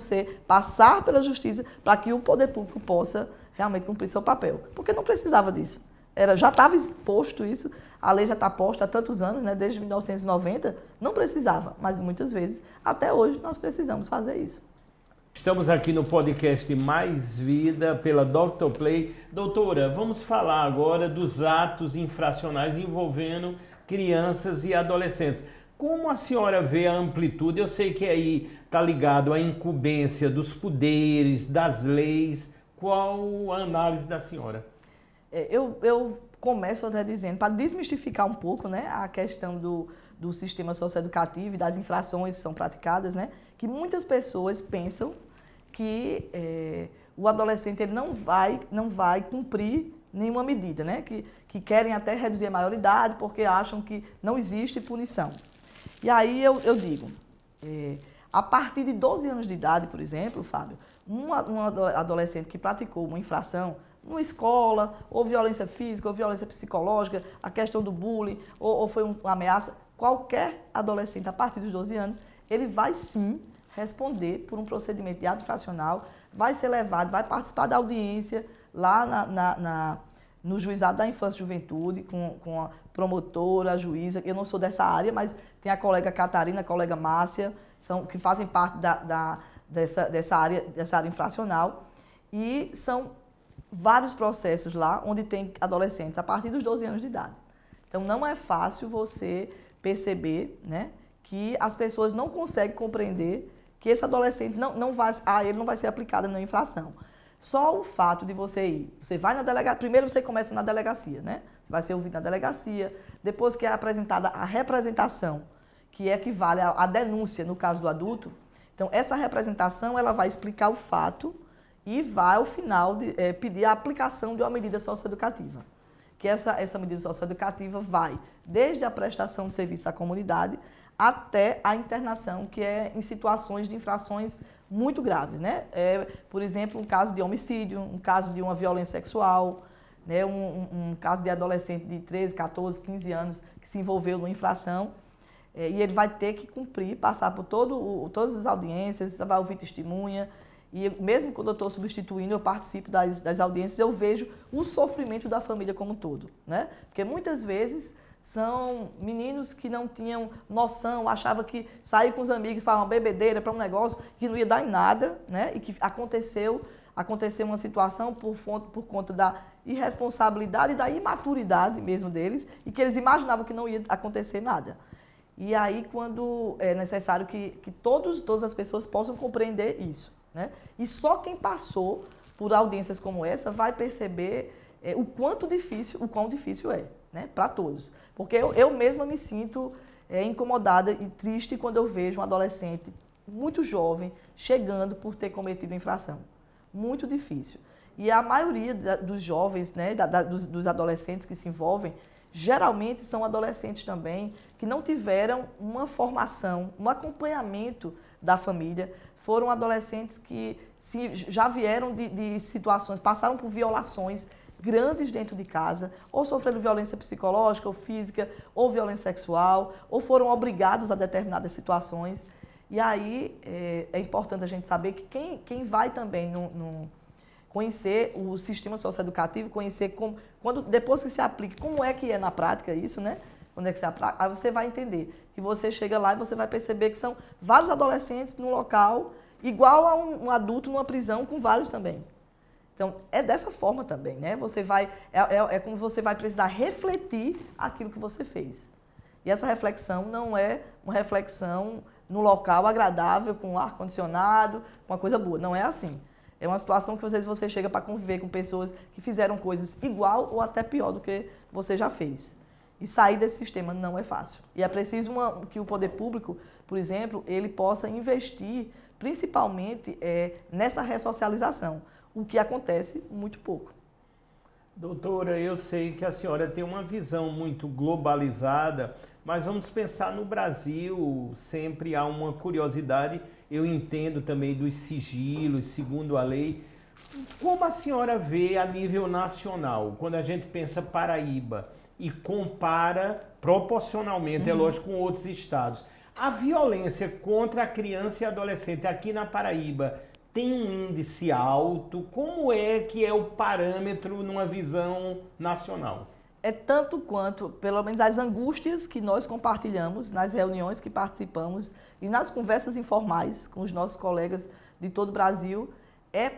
passar pela justiça para que o poder público possa realmente cumprir seu papel, porque não precisava disso. Já estava exposto isso, a lei já está posta há tantos anos, né, desde 1990, não precisava, mas muitas vezes, até hoje, nós precisamos fazer isso. Estamos aqui no podcast Mais Vida pela Dr. Play. Doutora, vamos falar agora dos atos infracionais envolvendo crianças e adolescentes. Como a senhora vê a amplitude? Eu sei que aí está ligado à incumbência dos poderes, das leis. Qual a análise da senhora? Eu começo até dizendo, para desmistificar um pouco, né, a questão do sistema socioeducativo e das infrações que são praticadas, né, que muitas pessoas pensam que o adolescente ele não vai cumprir nenhuma medida, né, que querem até reduzir a maioridade porque acham que não existe punição. E aí eu digo, a partir de 12 anos de idade, por exemplo, Fábio, um adolescente que praticou uma infração numa escola, ou violência física, ou violência psicológica, a questão do bullying, ou foi uma ameaça, qualquer adolescente, a partir dos 12 anos, ele vai sim responder por um procedimento de ato infracional, vai ser levado, vai participar da audiência lá no Juizado da Infância e Juventude, com a promotora, a juíza. Eu não sou dessa área, mas tem a colega Catarina, a colega Márcia, que fazem parte dessa área infracional, e são vários processos lá onde tem adolescentes a partir dos 12 anos de idade. Então, não é fácil você perceber, né, que as pessoas não conseguem compreender que esse adolescente ele não vai ser aplicado na infração. Só o fato de você vai na delegacia, primeiro você começa na delegacia, né? Você vai ser ouvido na delegacia, depois que é apresentada a representação, que equivale à denúncia no caso do adulto. Então, essa representação ela vai explicar o fato e vai, ao final, pedir a aplicação de uma medida socioeducativa. Que essa medida socioeducativa vai desde a prestação de serviço à comunidade até a internação, que é em situações de infrações muito graves, né? Por exemplo, um caso de homicídio, um caso de uma violência sexual, né? Um caso de adolescente de 13, 14, 15 anos que se envolveu numa infração, e ele vai ter que cumprir, passar por todas as audiências, vai ouvir testemunha, e mesmo quando eu estou substituindo, eu participo das audiências, eu vejo o sofrimento da família como um todo, né? Porque muitas vezes são meninos que não tinham noção, achavam que sair com os amigos para uma bebedeira, para um negócio que não ia dar em nada, né? E que aconteceu uma situação por conta da irresponsabilidade e da imaturidade mesmo deles, e que eles imaginavam que não ia acontecer nada. E aí, quando é necessário que todas as pessoas possam compreender isso, né? E só quem passou por audiências como essa vai perceber o quão difícil é, né? Para todos. Porque eu mesma me sinto incomodada e triste quando eu vejo um adolescente muito jovem chegando por ter cometido infração. Muito difícil. E a maioria dos jovens, né, dos adolescentes que se envolvem, geralmente são adolescentes também que não tiveram uma formação, um acompanhamento da família. Foram adolescentes que já vieram de situações, passaram por violações grandes dentro de casa, ou sofreram violência psicológica, ou física, ou violência sexual, ou foram obrigados a determinadas situações. E aí é importante a gente saber que quem vai também conhecer o sistema socioeducativo, conhecer depois que se aplique, como é que é na prática isso, né? Quando é que se aplica, aí você vai entender que você chega lá e você vai perceber que são vários adolescentes num local igual a um adulto numa prisão com vários também. Então, é dessa forma também, né? É como você vai precisar refletir aquilo que você fez. E essa reflexão não é uma reflexão num local agradável, com ar-condicionado, com uma coisa boa. Não é assim. É uma situação que às vezes você chega para conviver com pessoas que fizeram coisas igual ou até pior do que você já fez. E sair desse sistema não é fácil. E é preciso que o poder público, por exemplo, ele possa investir principalmente nessa ressocialização, o que acontece muito pouco. Doutora, eu sei que a senhora tem uma visão muito globalizada, mas vamos pensar no Brasil, sempre há uma curiosidade, eu entendo também dos sigilos, segundo a lei. Como a senhora vê a nível nacional, quando a gente pensa Paraíba e compara proporcionalmente, é lógico, com outros estados, a violência contra a criança e adolescente aqui na Paraíba tem um índice alto? Como é que é o parâmetro numa visão nacional? É tanto quanto, pelo menos, as angústias que nós compartilhamos nas reuniões que participamos e nas conversas informais com os nossos colegas de todo o Brasil, é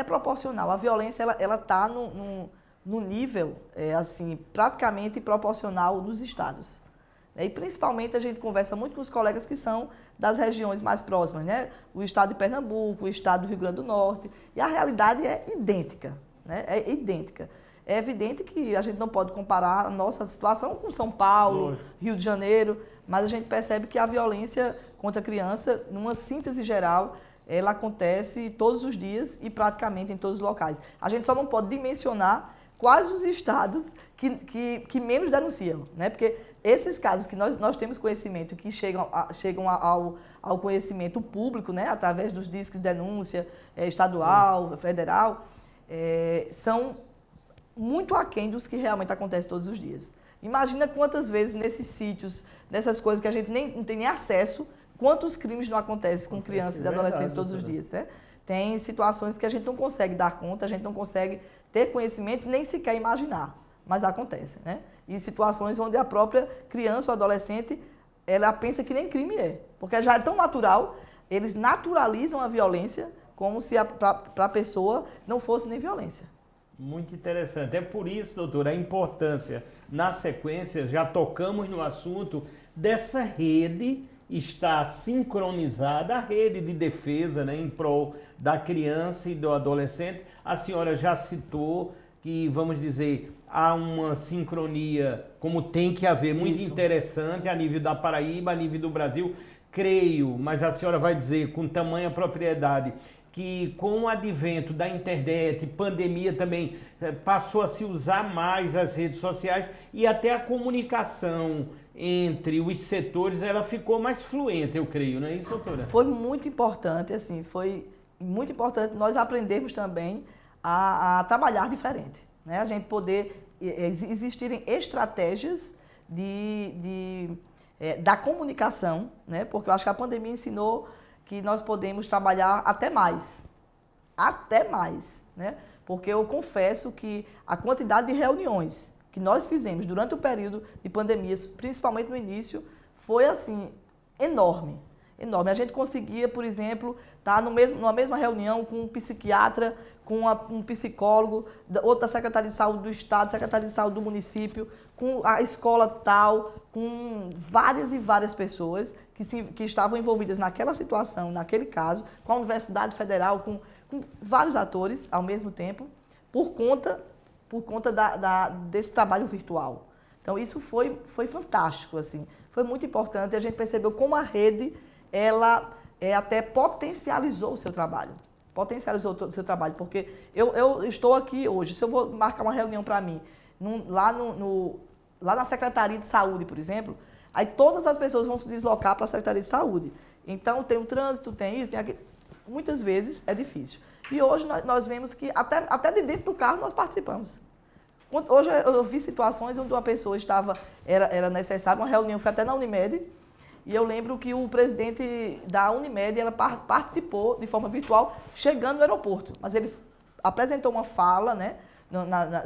proporcional. A violência ela está no nível assim, praticamente proporcional dos estados. E principalmente a gente conversa muito com os colegas que são das regiões mais próximas, né? O estado de Pernambuco, o estado do Rio Grande do Norte, e a realidade é idêntica, né? É idêntica. É evidente que a gente não pode comparar a nossa situação com São Paulo, lógico, Rio de Janeiro, mas a gente percebe que a violência contra a criança, numa síntese geral, ela acontece todos os dias e praticamente em todos os locais. A gente só não pode dimensionar quais os estados que menos denunciam, né? Porque esses casos que nós temos conhecimento, que chegam ao conhecimento público, né? Através dos discos de denúncia estadual, federal, são muito aquém dos que realmente acontecem todos os dias. Imagina quantas vezes nesses sítios, nessas coisas que a gente não tem nem acesso, quantos crimes não acontecem com crianças e adolescentes todos os dias, né? Tem situações que a gente não consegue dar conta, a gente não consegue ter conhecimento, nem sequer imaginar, mas acontecem, né? E situações onde a própria criança ou adolescente, ela pensa que nem crime é, porque já é tão natural, eles naturalizam a violência como se para a pessoa não fosse nem violência. Muito interessante. É por isso, doutora, a importância, na sequência, já tocamos no assunto dessa rede estar sincronizada, a rede de defesa, né, em prol da criança e do adolescente. A senhora já citou que, vamos dizer, há uma sincronia, como tem que haver, muito interessante a nível da Paraíba, a nível do Brasil. Creio, mas a senhora vai dizer com tamanha propriedade, que com o advento da internet, pandemia também, passou a se usar mais as redes sociais e até a comunicação entre os setores, ela ficou mais fluente, eu creio, não é isso, doutora? Foi muito importante, assim, foi muito importante nós aprendermos também a trabalhar diferente, né? A gente poder existirem estratégias da comunicação, né? Porque eu acho que a pandemia ensinou que nós podemos trabalhar até mais, né? Porque eu confesso que a quantidade de reuniões que nós fizemos durante o período de pandemia, principalmente no início, foi assim, enorme. Enorme. A gente conseguia, por exemplo, estar numa mesma reunião com um psiquiatra, com um psicólogo, outro da Secretaria de Saúde do Estado, Secretaria de Saúde do município, com a escola tal, com várias e várias pessoas que estavam envolvidas naquela situação, naquele caso, com a Universidade Federal, com vários atores ao mesmo tempo, por conta desse trabalho virtual. Então, isso foi fantástico, assim, foi muito importante. A gente percebeu como a rede, ela até potencializou o seu trabalho. Porque eu estou aqui hoje, se eu vou marcar uma reunião para mim, lá na Secretaria de Saúde, por exemplo, aí todas as pessoas vão se deslocar para a Secretaria de Saúde. Então, tem o trânsito, tem isso, tem aquilo. Muitas vezes é difícil. E hoje nós vemos que até de dentro do carro nós participamos. Hoje eu vi situações onde uma pessoa era necessário, uma reunião foi até na Unimed, e eu lembro que o presidente da Unimed ela participou de forma virtual, chegando no aeroporto. Mas ele apresentou uma fala, né,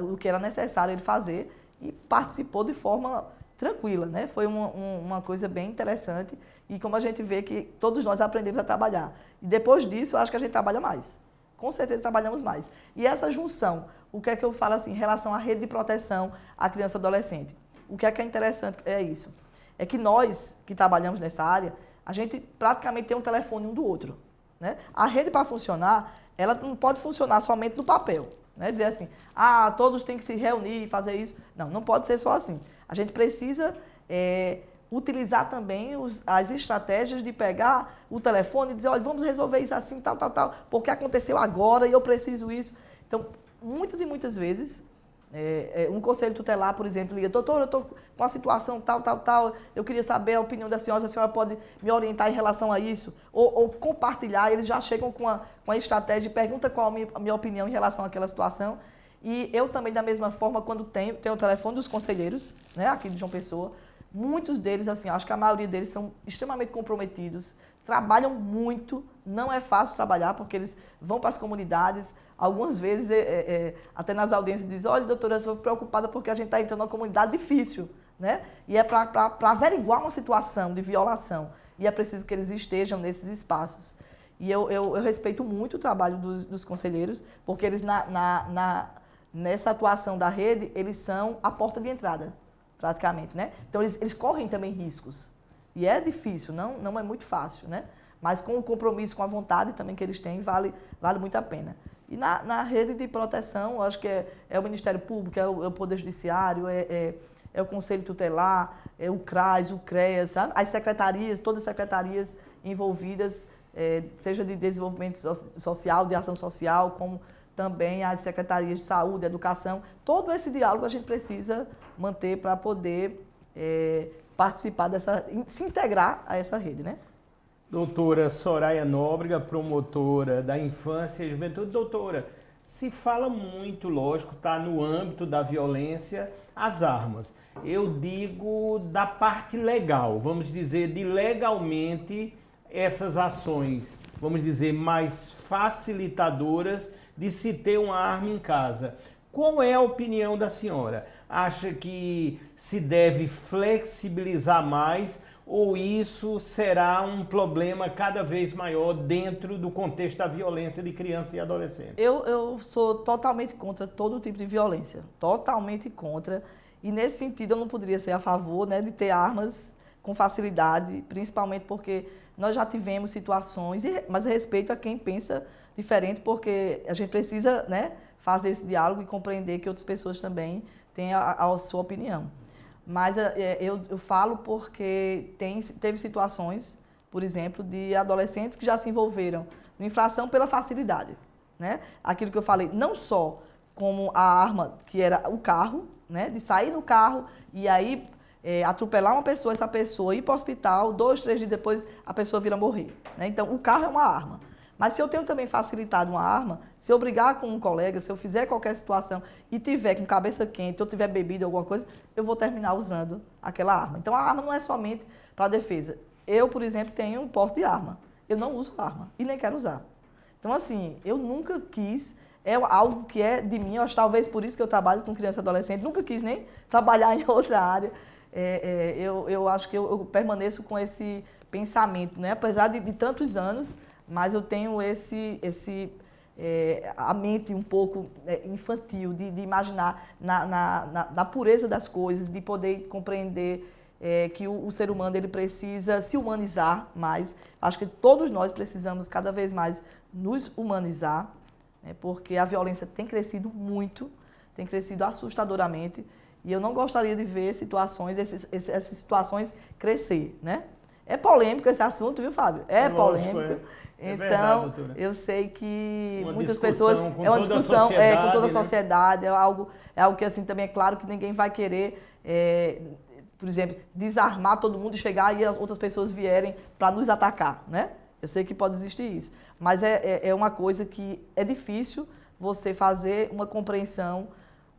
o que era necessário ele fazer, e participou de forma tranquila, né? Foi uma coisa bem interessante, e como a gente vê que todos nós aprendemos a trabalhar. E depois disso, eu acho que a gente trabalha mais. Com certeza trabalhamos mais. E essa junção, o que é que eu falo assim, em relação à rede de proteção à criança e adolescente? O que é interessante é isso. É que nós, que trabalhamos nessa área, a gente praticamente tem um telefone um do outro, né? A rede, para funcionar, ela não pode funcionar somente no papel, né? Dizer assim, todos têm que se reunir e fazer isso. Não pode ser só assim. A gente precisa utilizar também as estratégias de pegar o telefone e dizer, olha, vamos resolver isso assim, tal, porque aconteceu agora e eu preciso isso. Então, muitas e muitas vezes, um conselho tutelar, por exemplo, liga, doutor, eu estou com uma situação tal, eu queria saber a opinião da senhora, se a senhora pode me orientar em relação a isso, ou compartilhar, eles já chegam com a estratégia e perguntam qual a minha opinião em relação àquela situação. E eu também, da mesma forma, quando tenho o telefone dos conselheiros, né, aqui de João Pessoa, muitos deles, assim, acho que a maioria deles são extremamente comprometidos, trabalham muito, não é fácil trabalhar, porque eles vão para as comunidades, algumas vezes, até nas audiências, dizem, olha, doutora, eu estou preocupada porque a gente está entrando numa comunidade difícil, né? E é para averiguar uma situação de violação, e é preciso que eles estejam nesses espaços. E eu respeito muito o trabalho dos conselheiros, porque eles, nessa atuação da rede, eles são a porta de entrada, praticamente, né? Então, eles correm também riscos. E é difícil, não é muito fácil, né? Mas com o compromisso, com a vontade também que eles têm, vale muito a pena. E na rede de proteção, eu acho que é o Ministério Público, é o Poder Judiciário, é o Conselho Tutelar, é o CRAS, o CREAS, sabe? As secretarias, todas as secretarias envolvidas, seja de desenvolvimento social, de ação social, como também as secretarias de saúde, educação. Todo esse diálogo a gente precisa manter para poder participar se integrar a essa rede, né? Doutora Soraya Nóbrega, promotora da infância e juventude. Doutora, se fala muito, lógico, está no âmbito da violência, as armas. Eu digo da parte legal, vamos dizer, de legalmente essas ações, vamos dizer, mais facilitadoras de se ter uma arma em casa. Qual é a opinião da senhora? Acha que se deve flexibilizar mais ou isso será um problema cada vez maior dentro do contexto da violência de criança e adolescente? Eu sou totalmente contra todo tipo de violência, totalmente contra. E nesse sentido eu não poderia ser a favor, né, de ter armas com facilidade, principalmente porque nós já tivemos situações, mas eu respeito a quem pensa diferente, porque a gente precisa, né, fazer esse diálogo e compreender que outras pessoas também têm a sua opinião. Mas eu falo porque teve situações, por exemplo, de adolescentes que já se envolveram em infração pela facilidade, né? Aquilo que eu falei, não só como a arma que era o carro, né, de sair no carro e aí atropelar uma pessoa, essa pessoa ir para o hospital, 2, 3 dias depois a pessoa vir a morrer, né? Então, o carro é uma arma. Mas se eu tenho também facilitado uma arma, se eu brigar com um colega, se eu fizer qualquer situação e tiver com cabeça quente, ou tiver bebido alguma coisa, eu vou terminar usando aquela arma. Então, a arma não é somente para defesa. Eu, por exemplo, tenho um porte de arma. Eu não uso arma e nem quero usar. Então, assim, eu nunca quis, é algo que é de mim, eu acho talvez por isso que eu trabalho com criança e adolescente, nunca quis nem trabalhar em outra área. Eu acho que eu permaneço com esse pensamento, né? Apesar de tantos anos, mas eu tenho a mente um pouco infantil, de imaginar na pureza das coisas, de poder compreender que o ser humano ele precisa se humanizar mais. Acho que todos nós precisamos cada vez mais nos humanizar, né, porque a violência tem crescido muito, tem crescido assustadoramente, e eu não gostaria de ver essas situações crescer, né? É polêmico esse assunto, viu, Fábio? É polêmico. É então, verdade, eu sei que uma muitas pessoas... com É uma toda discussão com toda a né? sociedade, é algo que assim, também é claro que ninguém vai querer, por exemplo, desarmar todo mundo e chegar e as outras pessoas vierem para nos atacar, né? Eu sei que pode existir isso, mas é uma coisa que é difícil você fazer uma compreensão,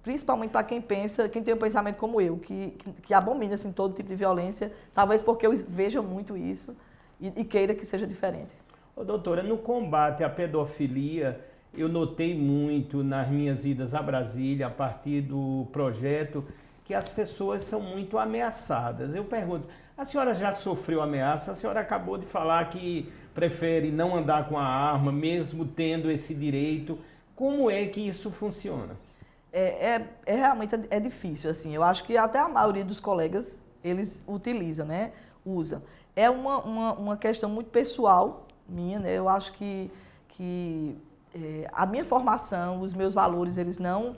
principalmente para quem pensa, quem tem um pensamento como eu, que abomina assim, todo tipo de violência, talvez porque eu veja muito isso e queira que seja diferente. Ô, doutora, no combate à pedofilia, eu notei muito nas minhas idas a Brasília, a partir do projeto, que as pessoas são muito ameaçadas. Eu pergunto, a senhora já sofreu ameaça? A senhora acabou de falar que prefere não andar com a arma, mesmo tendo esse direito. Como é que isso funciona? Realmente difícil, assim. Eu acho que até a maioria dos colegas, eles utilizam, né? Usam. É uma questão muito pessoal minha, né? Eu acho que a minha formação, os meus valores, eles não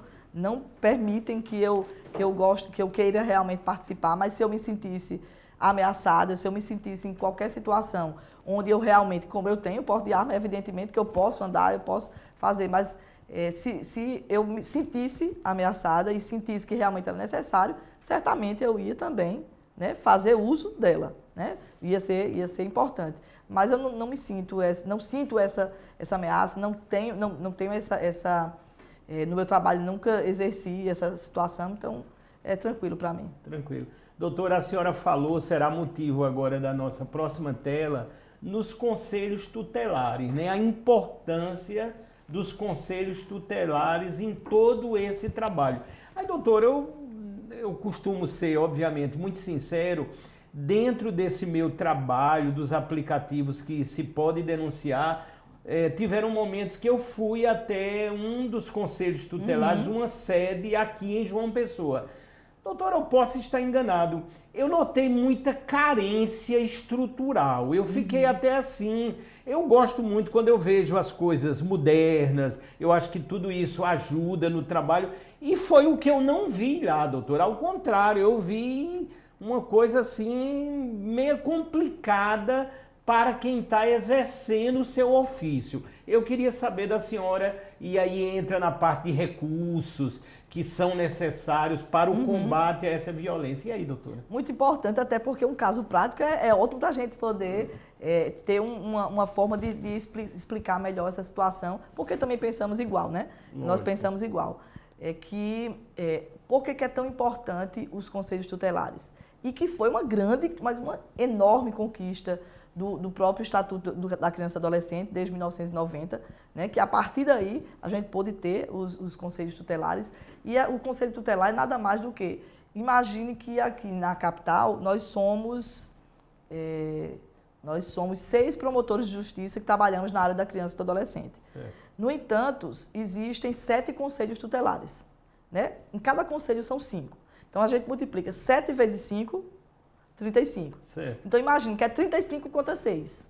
permitem que eu queira realmente participar, mas se eu me sentisse ameaçada, se eu me sentisse em qualquer situação onde eu realmente, como eu tenho porte de arma, evidentemente que eu posso andar, eu posso fazer, mas se eu me sentisse ameaçada e sentisse que realmente era necessário, certamente eu ia também, né, fazer uso dela, né? Ia ser importante. Mas eu não me sinto, não sinto essa ameaça, não tenho no meu trabalho nunca exerci essa situação, então é tranquilo para mim. Tranquilo. Doutora, a senhora falou, será motivo agora da nossa próxima tela, nos conselhos tutelares, né? A importância dos conselhos tutelares em todo esse trabalho. Aí, doutora, eu costumo ser, obviamente, muito sincero, dentro desse meu trabalho, dos aplicativos que se pode denunciar, tiveram momentos que eu fui até um dos conselhos tutelares, uma sede aqui em João Pessoa. Doutora, eu posso estar enganado. Eu notei muita carência estrutural. Eu fiquei até assim. Eu gosto muito quando eu vejo as coisas modernas. Eu acho que tudo isso ajuda no trabalho. E foi o que eu não vi lá, doutora. Ao contrário, eu vi uma coisa assim meio complicada para quem está exercendo o seu ofício. Eu queria saber da senhora, e aí entra na parte de recursos que são necessários para o combate a essa violência. E aí, doutora? Muito importante, até porque um caso prático é ótimo para a gente poder ter uma forma de explicar melhor essa situação, porque também pensamos igual, né? Lógico. Nós pensamos igual. Por que é tão importante os conselhos tutelares? E que foi uma grande, mas uma enorme conquista do próprio Estatuto da Criança e Adolescente, desde 1990, né, que a partir daí a gente pôde ter os conselhos tutelares. E o conselho tutelar é nada mais do que, imagine que aqui na capital nós somos 6 promotores de justiça que trabalhamos na área da criança e do adolescente. Certo. No entanto, existem 7 conselhos tutelares, né? Em cada conselho são 5. Então a gente multiplica 7 vezes 5, 35. Certo. Então imagine que é 35 contra 6.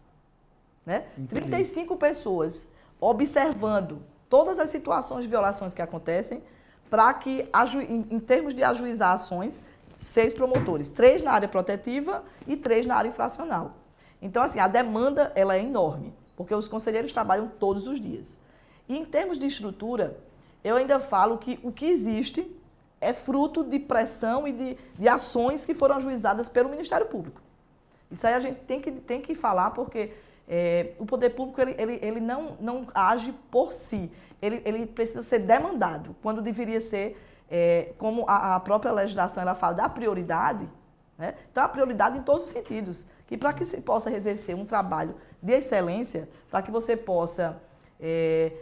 Né? 35 pessoas observando todas as situações de violações que acontecem para que, em termos de ajuizar ações, 6 promotores. 3 na área protetiva e 3 na área infracional. Então, assim, a demanda ela é enorme, porque os conselheiros trabalham todos os dias. E em termos de estrutura, eu ainda falo que o que existe é fruto de pressão e de ações que foram ajuizadas pelo Ministério Público. Isso aí a gente tem que falar, porque o poder público ele não age por si. Ele precisa ser demandado, quando deveria ser, como a própria legislação ela fala, da prioridade, né? Então, a prioridade em todos os sentidos. Que para que se possa exercer um trabalho de excelência, para que você possa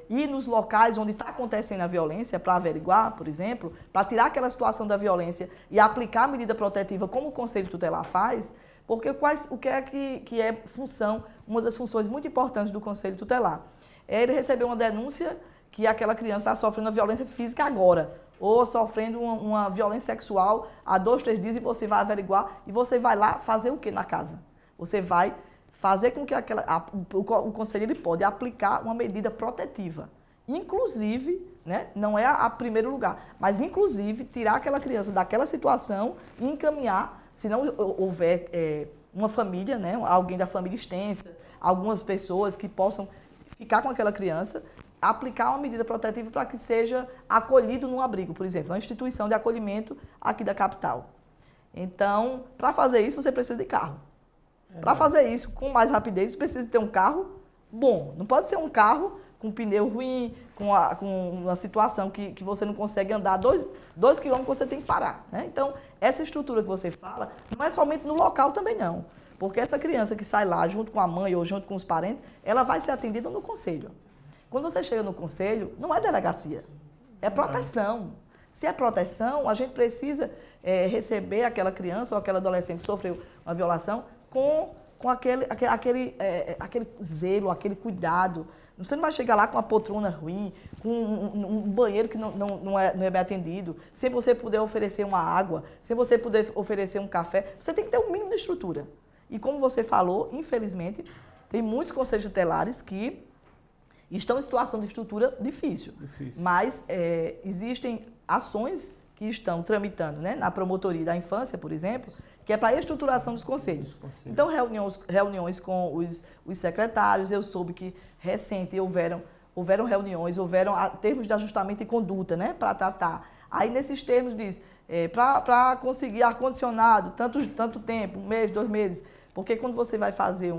ir nos locais onde está acontecendo a violência para averiguar, por exemplo, para tirar aquela situação da violência e aplicar a medida protetiva como o Conselho Tutelar faz, porque o que é que é função, uma das funções muito importantes do Conselho Tutelar? É ele receber uma denúncia que aquela criança está sofrendo uma violência física agora, ou sofrendo uma violência sexual há 2, 3 dias, e você vai averiguar, e você vai lá fazer o que na casa? Você vai fazer com que o conselho ele pode aplicar uma medida protetiva. Inclusive, né, não é a primeiro lugar, mas inclusive tirar aquela criança daquela situação e encaminhar, se não houver uma família, né, alguém da família extensa, algumas pessoas que possam ficar com aquela criança, aplicar uma medida protetiva para que seja acolhido num abrigo, por exemplo, uma instituição de acolhimento aqui da capital. Então, para fazer isso, você precisa de carro. Para fazer isso com mais rapidez, você precisa ter um carro bom. Não pode ser um carro com pneu ruim, com uma situação que você não consegue andar 2 quilômetros, você tem que parar, né? Então, essa estrutura que você fala, não é somente no local também não. Porque essa criança que sai lá junto com a mãe ou junto com os parentes, ela vai ser atendida no conselho. Quando você chega no conselho, não é delegacia, é proteção. Se é proteção, a gente precisa receber aquela criança ou aquele adolescente que sofreu uma violação com aquele zelo, aquele cuidado. Você não vai chegar lá com uma poltrona ruim, com um banheiro que não é bem atendido, sem você poder oferecer uma água, sem você poder oferecer um café. Você tem que ter um mínimo de estrutura. E como você falou, infelizmente, tem muitos conselhos tutelares que estão em situação de estrutura difícil. Mas existem ações que estão tramitando, né, na promotoria da infância, por exemplo, que é para a estruturação dos conselhos. Então, reuniões com os secretários, eu soube que recente houveram reuniões, houveram termos de ajustamento e conduta, né, para tratar. Aí, nesses termos, diz, para conseguir ar-condicionado, tanto tempo, 1 mês, 2 meses, porque quando você vai fazer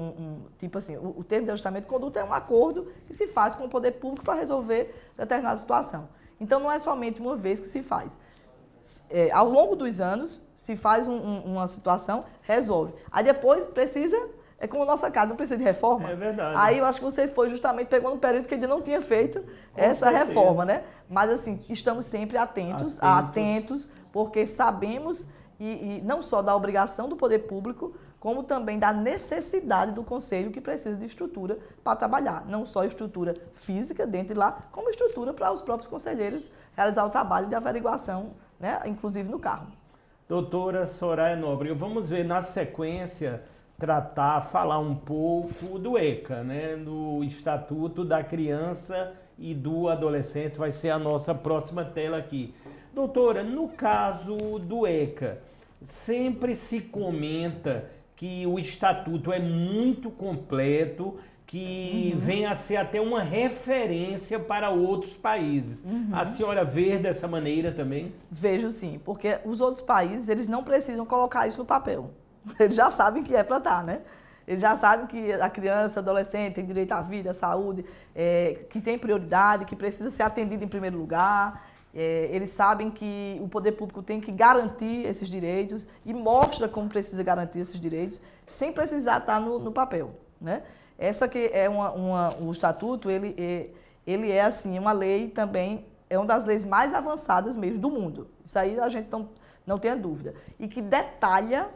tipo assim, o termo de ajustamento de conduta é um acordo que se faz com o poder público para resolver determinada situação. Então, não é somente uma vez que se faz. Ao longo dos anos, se faz uma situação, resolve. Aí depois precisa, como a nossa casa, não precisa de reforma. É verdade. Aí eu acho que você pegou um período que ele não tinha feito essa reforma, né? Mas assim, estamos sempre atentos, porque sabemos, e não só da obrigação do poder público, como também da necessidade do conselho, que precisa de estrutura para trabalhar. Não só estrutura física dentro de lá, como estrutura para os próprios conselheiros realizar o trabalho de averiguação, né, inclusive no carro. Doutora Soraya Nóbrega, vamos ver na sequência, falar um pouco do ECA, né, do Estatuto da Criança e do Adolescente, vai ser a nossa próxima tela aqui. Doutora, no caso do ECA, sempre se comenta que o Estatuto é muito completo, que vem a ser até uma referência para outros países. A senhora vê dessa maneira também? Vejo sim, porque os outros países, eles não precisam colocar isso no papel. Eles já sabem que é para dar, né? Eles já sabem que a criança, adolescente tem direito à vida, à saúde, que tem prioridade, que precisa ser atendida em primeiro lugar. Eles sabem que o poder público tem que garantir esses direitos e mostra como precisa garantir esses direitos, sem precisar estar no papel, né? Essa que é o Estatuto, ele é assim, uma lei também, é uma das leis mais avançadas mesmo do mundo. Isso aí a gente não tem a dúvida. E que detalha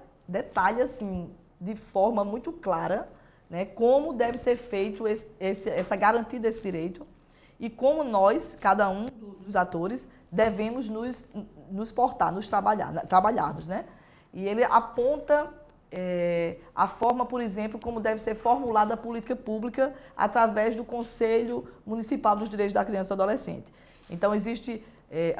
assim, de forma muito clara, né, como deve ser feito essa garantia desse direito e como nós, cada um dos atores, devemos nos portar, trabalharmos, né? E ele aponta a forma, por exemplo, como deve ser formulada a política pública através do Conselho Municipal dos Direitos da Criança e do Adolescente. Então, existe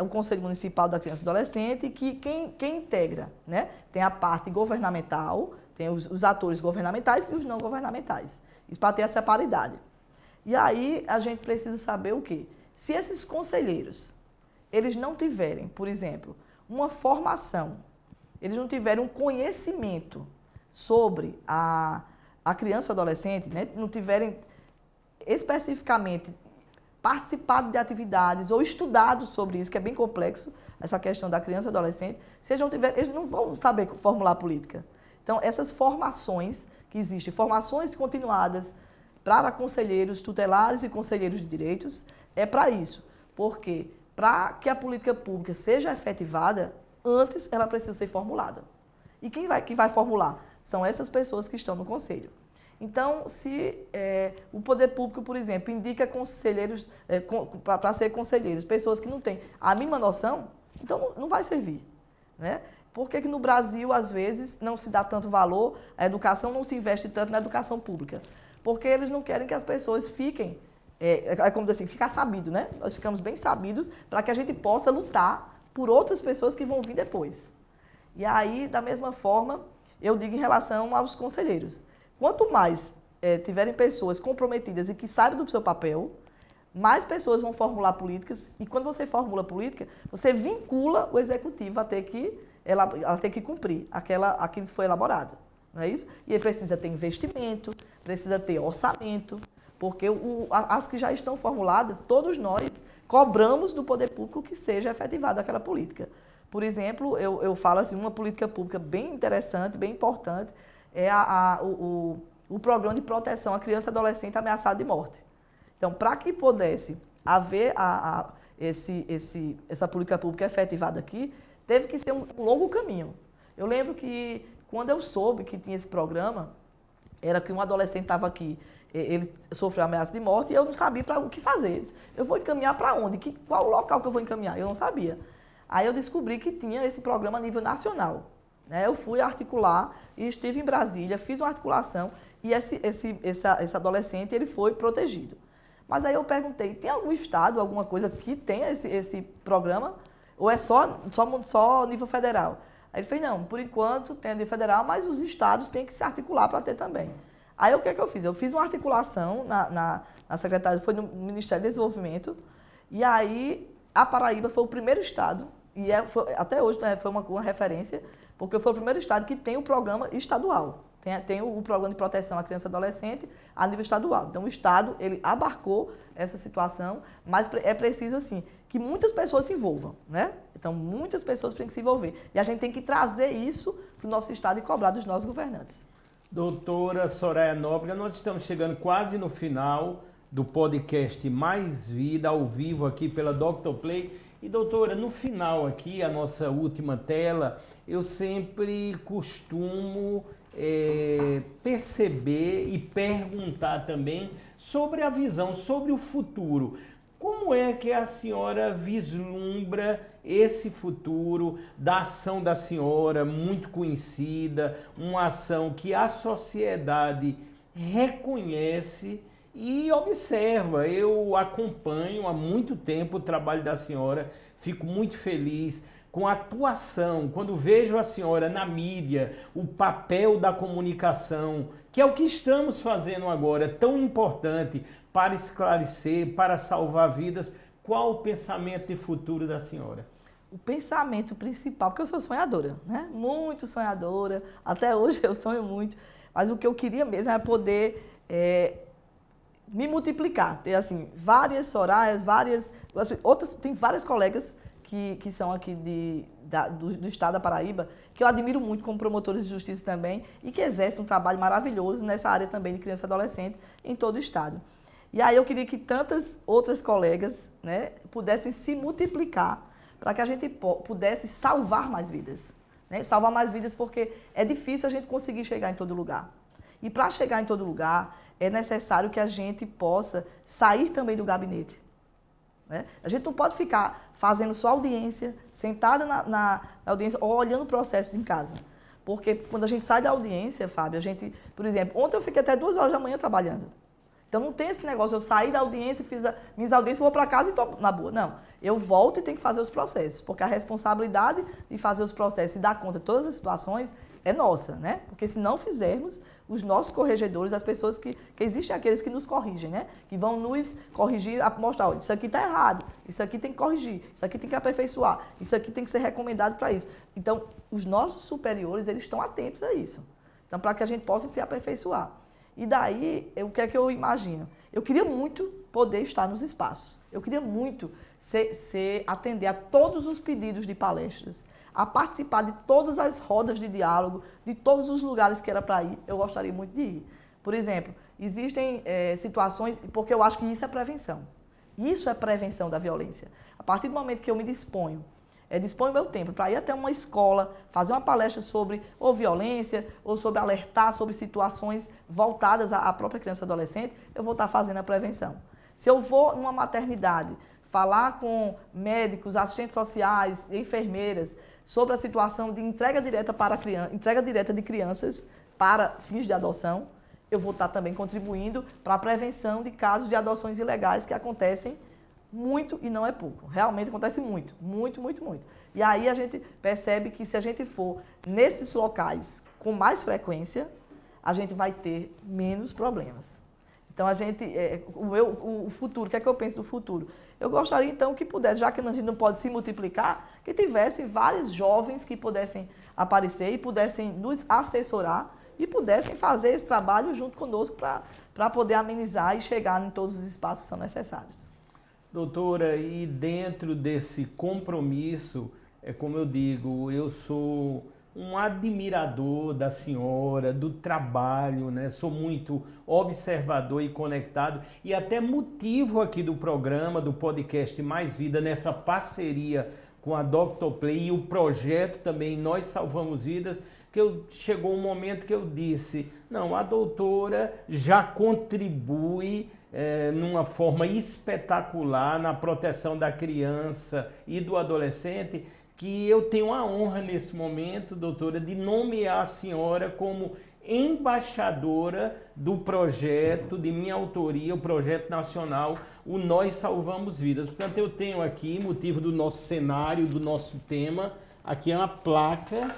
o Conselho Municipal da Criança e do Adolescente, que quem integra, né? Tem a parte governamental, tem os atores governamentais e os não governamentais. Isso para ter essa paridade. E aí, a gente precisa saber o quê? Se esses conselheiros, eles não tiverem, por exemplo, uma formação, eles não tiverem um conhecimento sobre a criança e o adolescente, né? Não tiverem especificamente participado de atividades ou estudado sobre isso, que é bem complexo, essa questão da criança e do adolescente, se eles não tiverem, eles não vão saber formular política. Então, essas formações que existem, formações continuadas para conselheiros tutelares e conselheiros de direitos, é para isso. Porque, para que a política pública seja efetivada, antes ela precisa ser formulada. E quem vai formular? São essas pessoas que estão no conselho. Então, se o poder público, por exemplo, indica conselheiros, para ser conselheiros, pessoas que não têm a mínima noção, então não vai servir, né? Por que no Brasil, às vezes, não se dá tanto valor à educação, não se investe tanto na educação pública? Porque eles não querem que as pessoas fiquem, como dizer assim, ficar sabido, né? Nós ficamos bem sabidos para que a gente possa lutar por outras pessoas que vão vir depois. E aí, da mesma forma, eu digo em relação aos conselheiros. Quanto mais tiverem pessoas comprometidas e que sabem do seu papel, mais pessoas vão formular políticas. E quando você formula política, você vincula o executivo a ter que cumprir aquilo que foi elaborado. Não é isso? E aí precisa ter investimento, precisa ter orçamento, porque as que já estão formuladas, todos nós cobramos do poder público que seja efetivada aquela política. Por exemplo, eu falo assim, uma política pública bem interessante, bem importante, é o programa de proteção à criança e adolescente ameaçada de morte. Então, para que pudesse haver essa política pública efetivada aqui, teve que ser um longo caminho. Eu lembro que, quando eu soube que tinha esse programa, era que um adolescente estava aqui, ele sofreu ameaça de morte e eu não sabia o que fazer. Eu vou encaminhar para onde? Qual o local que eu vou encaminhar? Eu não sabia. Aí eu descobri que tinha esse programa a nível nacional. Eu fui articular e estive em Brasília, fiz uma articulação e esse adolescente ele foi protegido. Mas aí eu perguntei, tem algum estado, alguma coisa que tenha esse programa? Ou é só nível federal? Aí ele fez, não, por enquanto tem a nível federal, mas os estados têm que se articular para ter também. Aí o que é que eu fiz? Eu fiz uma articulação na Secretaria, foi no Ministério do Desenvolvimento, e aí a Paraíba foi o primeiro estado, e até hoje foi uma referência, porque foi o primeiro estado que tem o programa estadual. Tem o programa de proteção à criança e adolescente a nível estadual. Então, o Estado, ele abarcou essa situação, mas é preciso, assim, que muitas pessoas se envolvam, né? Então, muitas pessoas têm que se envolver. E a gente tem que trazer isso para o nosso Estado e cobrar dos nossos governantes. Doutora Soraya Nóbrega, nós estamos chegando quase no final do podcast Mais Vida, ao vivo aqui pela Dr. Play. E, doutora, no final aqui, a nossa última tela, eu sempre costumo perceber e perguntar também sobre a visão, sobre o futuro. Como é que a senhora vislumbra esse futuro da ação da senhora, muito conhecida, uma ação que a sociedade reconhece e observa? Eu acompanho há muito tempo o trabalho da senhora, fico muito feliz com a atuação, quando vejo a senhora na mídia, o papel da comunicação, que é o que estamos fazendo agora, tão importante para esclarecer, para salvar vidas. Qual o pensamento de futuro da senhora? O pensamento principal, porque eu sou sonhadora, né? Muito sonhadora, até hoje eu sonho muito, mas o que eu queria mesmo era poder me multiplicar, ter assim, várias Sorayas, tem várias colegas que são aqui do estado da Paraíba, que eu admiro muito como promotores de justiça também, e que exercem um trabalho maravilhoso nessa área também de criança e adolescente em todo o estado. E aí eu queria que tantas outras colegas, né, pudessem se multiplicar para que a gente pudesse salvar mais vidas. Né? Salvar mais vidas porque é difícil a gente conseguir chegar em todo lugar. E para chegar em todo lugar, é necessário que a gente possa sair também do gabinete. Né? A gente não pode ficar fazendo só audiência, sentada na audiência ou olhando processos em casa. Porque quando a gente sai da audiência, Fábio, por exemplo, ontem eu fiquei até 2 horas da manhã trabalhando. Então não tem esse negócio, eu saí da audiência, fiz minhas audiências, vou para casa e estou na boa. Não, eu volto e tenho que fazer os processos, porque a responsabilidade de fazer os processos e dar conta de todas as situações é nossa, né? Porque se não fizermos, os nossos corregedores, as pessoas que existem aqueles que nos corrigem, né? Que vão nos corrigir, mostrar, olha, isso aqui está errado, isso aqui tem que corrigir, isso aqui tem que aperfeiçoar, isso aqui tem que ser recomendado para isso. Então, os nossos superiores, eles estão atentos a isso. Então, para que a gente possa se aperfeiçoar. E daí, o que é que eu imagino? Eu queria muito poder estar nos espaços. Eu queria muito atender a todos os pedidos de palestras, a participar de todas as rodas de diálogo, de todos os lugares que era para ir, eu gostaria muito de ir. Por exemplo, existem situações, porque eu acho que isso é prevenção. Isso é prevenção da violência. A partir do momento que eu me disponho meu tempo para ir até uma escola, fazer uma palestra sobre ou violência, ou sobre alertar sobre situações voltadas à própria criança e adolescente, eu vou estar fazendo a prevenção. Se eu vou numa maternidade, falar com médicos, assistentes sociais, enfermeiras, sobre a situação de entrega direta de crianças para fins de adoção, eu vou estar também contribuindo para a prevenção de casos de adoções ilegais que acontecem muito e não é pouco. Realmente acontece muito, muito, muito, muito. E aí a gente percebe que se a gente for nesses locais com mais frequência, a gente vai ter menos problemas. Então, o futuro, o que é que eu penso do futuro? Eu gostaria, então, que pudesse, já que a gente não pode se multiplicar, que tivessem vários jovens que pudessem aparecer e pudessem nos assessorar e pudessem fazer esse trabalho junto conosco para poder amenizar e chegar em todos os espaços que são necessários. Doutora, e dentro desse compromisso, como eu digo, eu sou um admirador da senhora, do trabalho, né? Sou muito observador e conectado e até motivo aqui do programa, do podcast Mais Vida, nessa parceria com a Dr. Play e o projeto também Nós Salvamos Vidas, que chegou um momento que eu disse, não, a doutora já contribui numa forma espetacular na proteção da criança e do adolescente, que eu tenho a honra nesse momento, doutora, de nomear a senhora como embaixadora do projeto de minha autoria, o projeto nacional, o Nós Salvamos Vidas. Portanto, eu tenho aqui, motivo do nosso cenário, do nosso tema, aqui é uma placa.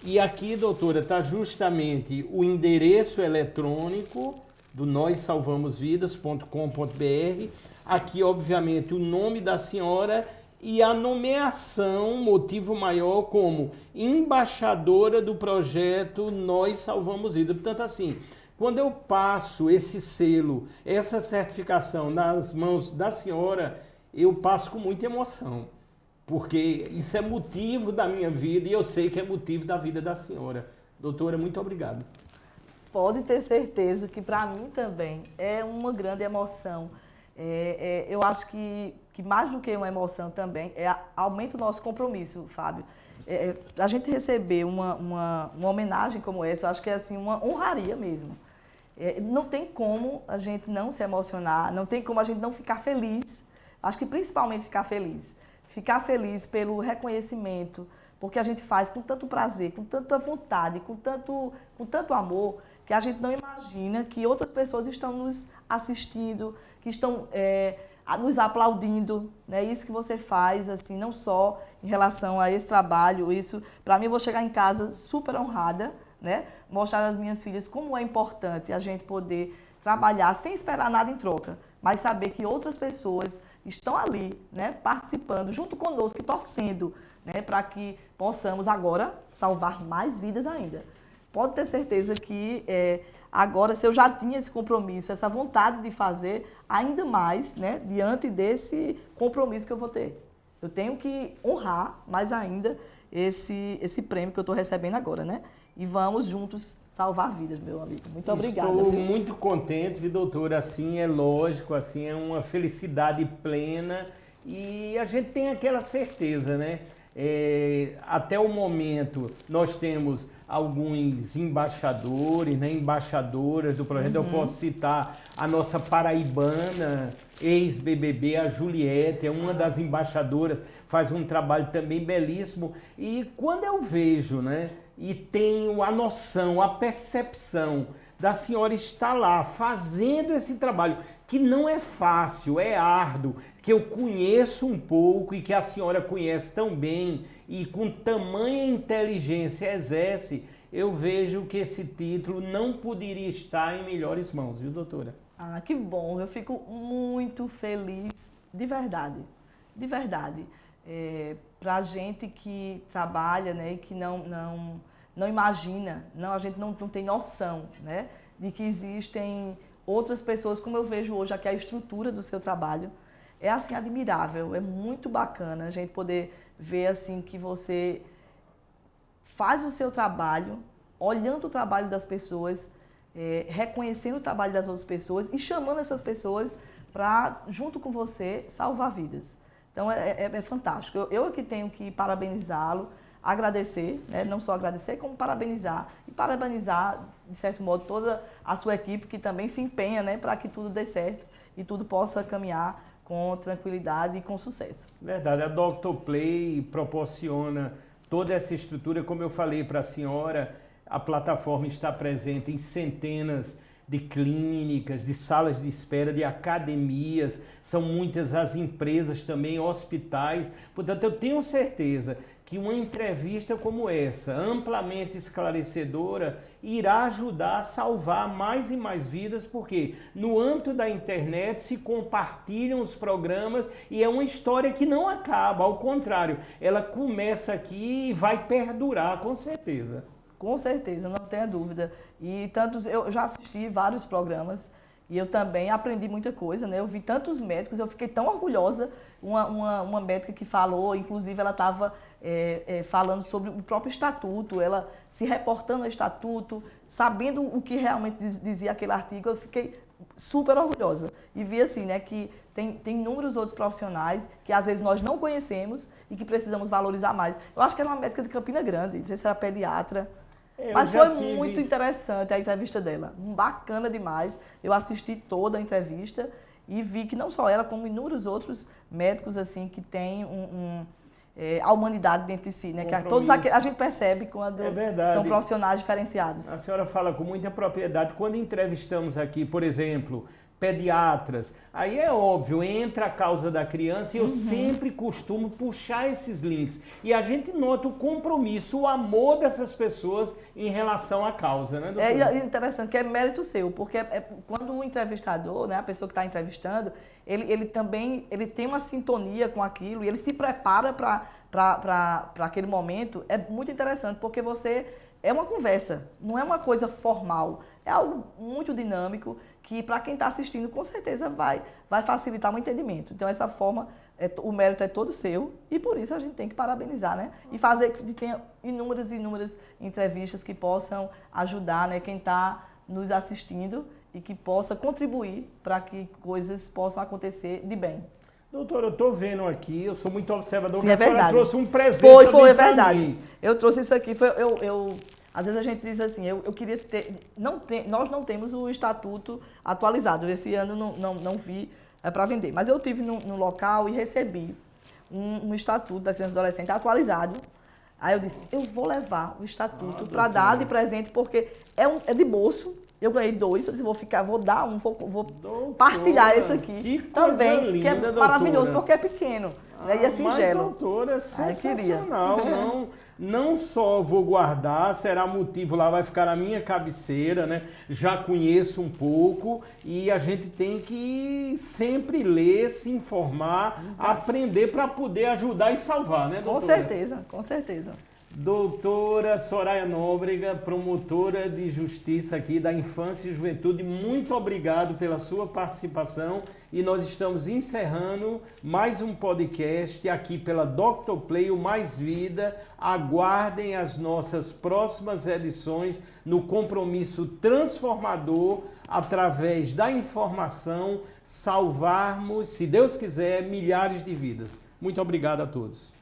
E aqui, doutora, está justamente o endereço eletrônico do noissalvamosvidas.com.br. Aqui, obviamente, o nome da senhora e a nomeação, motivo maior, como embaixadora do projeto Nós Salvamos Vidas. Portanto, assim, quando eu passo esse selo, essa certificação nas mãos da senhora, eu passo com muita emoção. Porque isso é motivo da minha vida e eu sei que é motivo da vida da senhora. Doutora, muito obrigado. Pode ter certeza que para mim também é uma grande emoção. Eu acho que mais do que uma emoção também, aumenta o nosso compromisso, Fábio. A gente receber uma homenagem como essa, eu acho que é assim, uma honraria mesmo. Não tem como a gente não se emocionar, não tem como a gente não ficar feliz. Acho que principalmente ficar feliz. Ficar feliz pelo reconhecimento, porque a gente faz com tanto prazer, com tanta vontade, com tanto amor, que a gente não imagina que outras pessoas estão nos assistindo, que estão nos aplaudindo, né? Isso que você faz, assim, não só em relação a esse trabalho, isso, para mim, eu vou chegar em casa super honrada, né? Mostrar às minhas filhas como é importante a gente poder trabalhar sem esperar nada em troca, mas saber que outras pessoas estão ali, né, participando junto conosco e torcendo, né, para que possamos agora salvar mais vidas ainda. Pode ter certeza que agora, se eu já tinha esse compromisso, essa vontade de fazer, ainda mais, né, diante desse compromisso que eu vou ter. Eu tenho que honrar mais ainda esse prêmio que eu estou recebendo agora, né? E vamos juntos salvar vidas, meu amigo. Muito obrigada. Estou muito contente, viu, doutora? Assim é lógico, assim é uma felicidade plena e a gente tem aquela certeza, né? Até o momento nós temos alguns embaixadores, né, embaixadoras do projeto. Eu posso citar a nossa paraibana, ex-BBB, a Juliette, é uma das embaixadoras, faz um trabalho também belíssimo. E quando eu vejo, né, e tenho a noção, a percepção da senhora estar lá fazendo esse trabalho, que não é fácil, é árduo, que eu conheço um pouco e que a senhora conhece tão bem e com tamanha inteligência exerce, eu vejo que esse título não poderia estar em melhores mãos, viu, doutora? Ah, que bom, eu fico muito feliz, de verdade, de verdade. Para a gente que trabalha, né, e que não imagina, a gente não tem noção, né, de que existem outras pessoas, como eu vejo hoje aqui a estrutura do seu trabalho, é assim admirável, é muito bacana a gente poder ver assim que você faz o seu trabalho, olhando o trabalho das pessoas, reconhecendo o trabalho das outras pessoas e chamando essas pessoas para, junto com você, salvar vidas. Então é fantástico. Eu aqui tenho que parabenizá-lo, agradecer, né? Não só agradecer, como parabenizar. E parabenizar, de certo modo, toda a sua equipe que também se empenha, né, para que tudo dê certo e tudo possa caminhar com tranquilidade e com sucesso. Verdade, a Dr. Play proporciona toda essa estrutura, como eu falei para a senhora, a plataforma está presente em centenas de clínicas, de salas de espera, de academias, são muitas as empresas também, hospitais. Portanto, eu tenho certeza que uma entrevista como essa, amplamente esclarecedora, irá ajudar a salvar mais e mais vidas, porque no âmbito da internet se compartilham os programas e é uma história que não acaba, ao contrário, ela começa aqui e vai perdurar, com certeza. Com certeza, não tenha dúvida. E tantos, eu já assisti vários programas e eu também aprendi muita coisa, né? Eu vi tantos médicos, eu fiquei tão orgulhosa. Uma médica que falou, inclusive ela estava falando sobre o próprio estatuto, ela se reportando ao estatuto, sabendo o que realmente dizia aquele artigo, eu fiquei super orgulhosa. E vi assim, né, que tem inúmeros outros profissionais que às vezes nós não conhecemos e que precisamos valorizar mais. Eu acho que era uma médica de Campina Grande, não sei se era pediatra. Mas foi muito interessante a entrevista dela, bacana demais. Eu assisti toda a entrevista e vi que não só ela, como inúmeros outros médicos assim que têm a humanidade dentro de si, né? Que todos a gente percebe quando são profissionais diferenciados. A senhora fala com muita propriedade. Quando entrevistamos aqui, por exemplo, pediatras, aí é óbvio, entra a causa da criança e eu sempre costumo puxar esses links. E a gente nota o compromisso, o amor dessas pessoas em relação à causa, né, doutora? É interessante, que é mérito seu, porque quando o entrevistador, né, a pessoa que está entrevistando, ele também tem uma sintonia com aquilo e ele se prepara para aquele momento. É muito interessante, porque é uma conversa, não é uma coisa formal, é algo muito dinâmico que para quem está assistindo com certeza vai facilitar o entendimento. Então essa forma, o mérito é todo seu e por isso a gente tem que parabenizar, né? E fazer que tenha inúmeras entrevistas que possam ajudar, né, quem está nos assistindo e que possa contribuir para que coisas possam acontecer de bem. Doutora, eu estou vendo aqui, eu sou muito observador, sim, é verdade. A senhora trouxe um presente Foi, é verdade. Mim. Eu trouxe isso aqui, às vezes a gente diz assim, eu queria ter, nós não temos o estatuto atualizado, esse ano não vi para vender, mas eu tive no local e recebi um estatuto da criança e adolescente atualizado. Aí eu disse, eu vou levar o estatuto para dar de presente, porque é de bolso. Eu ganhei 2, eu disse, vou dar um, vou partilhar esse aqui também, linda, que é maravilhoso, porque é pequeno, né, e é singelo. Mas, doutora, sensacional. Não só vou guardar, será motivo lá, vai ficar na minha cabeceira, né? Já conheço um pouco e a gente tem que sempre ler, se informar, aprender para poder ajudar e salvar, né, doutora? Com certeza, com certeza. Doutora Soraya Nóbrega, promotora de justiça aqui da Infância e Juventude, muito obrigado pela sua participação e nós estamos encerrando mais um podcast aqui pela Dr. Play, o Mais Vida. Aguardem as nossas próximas edições no compromisso transformador através da informação, salvarmos, se Deus quiser, milhares de vidas. Muito obrigado a todos.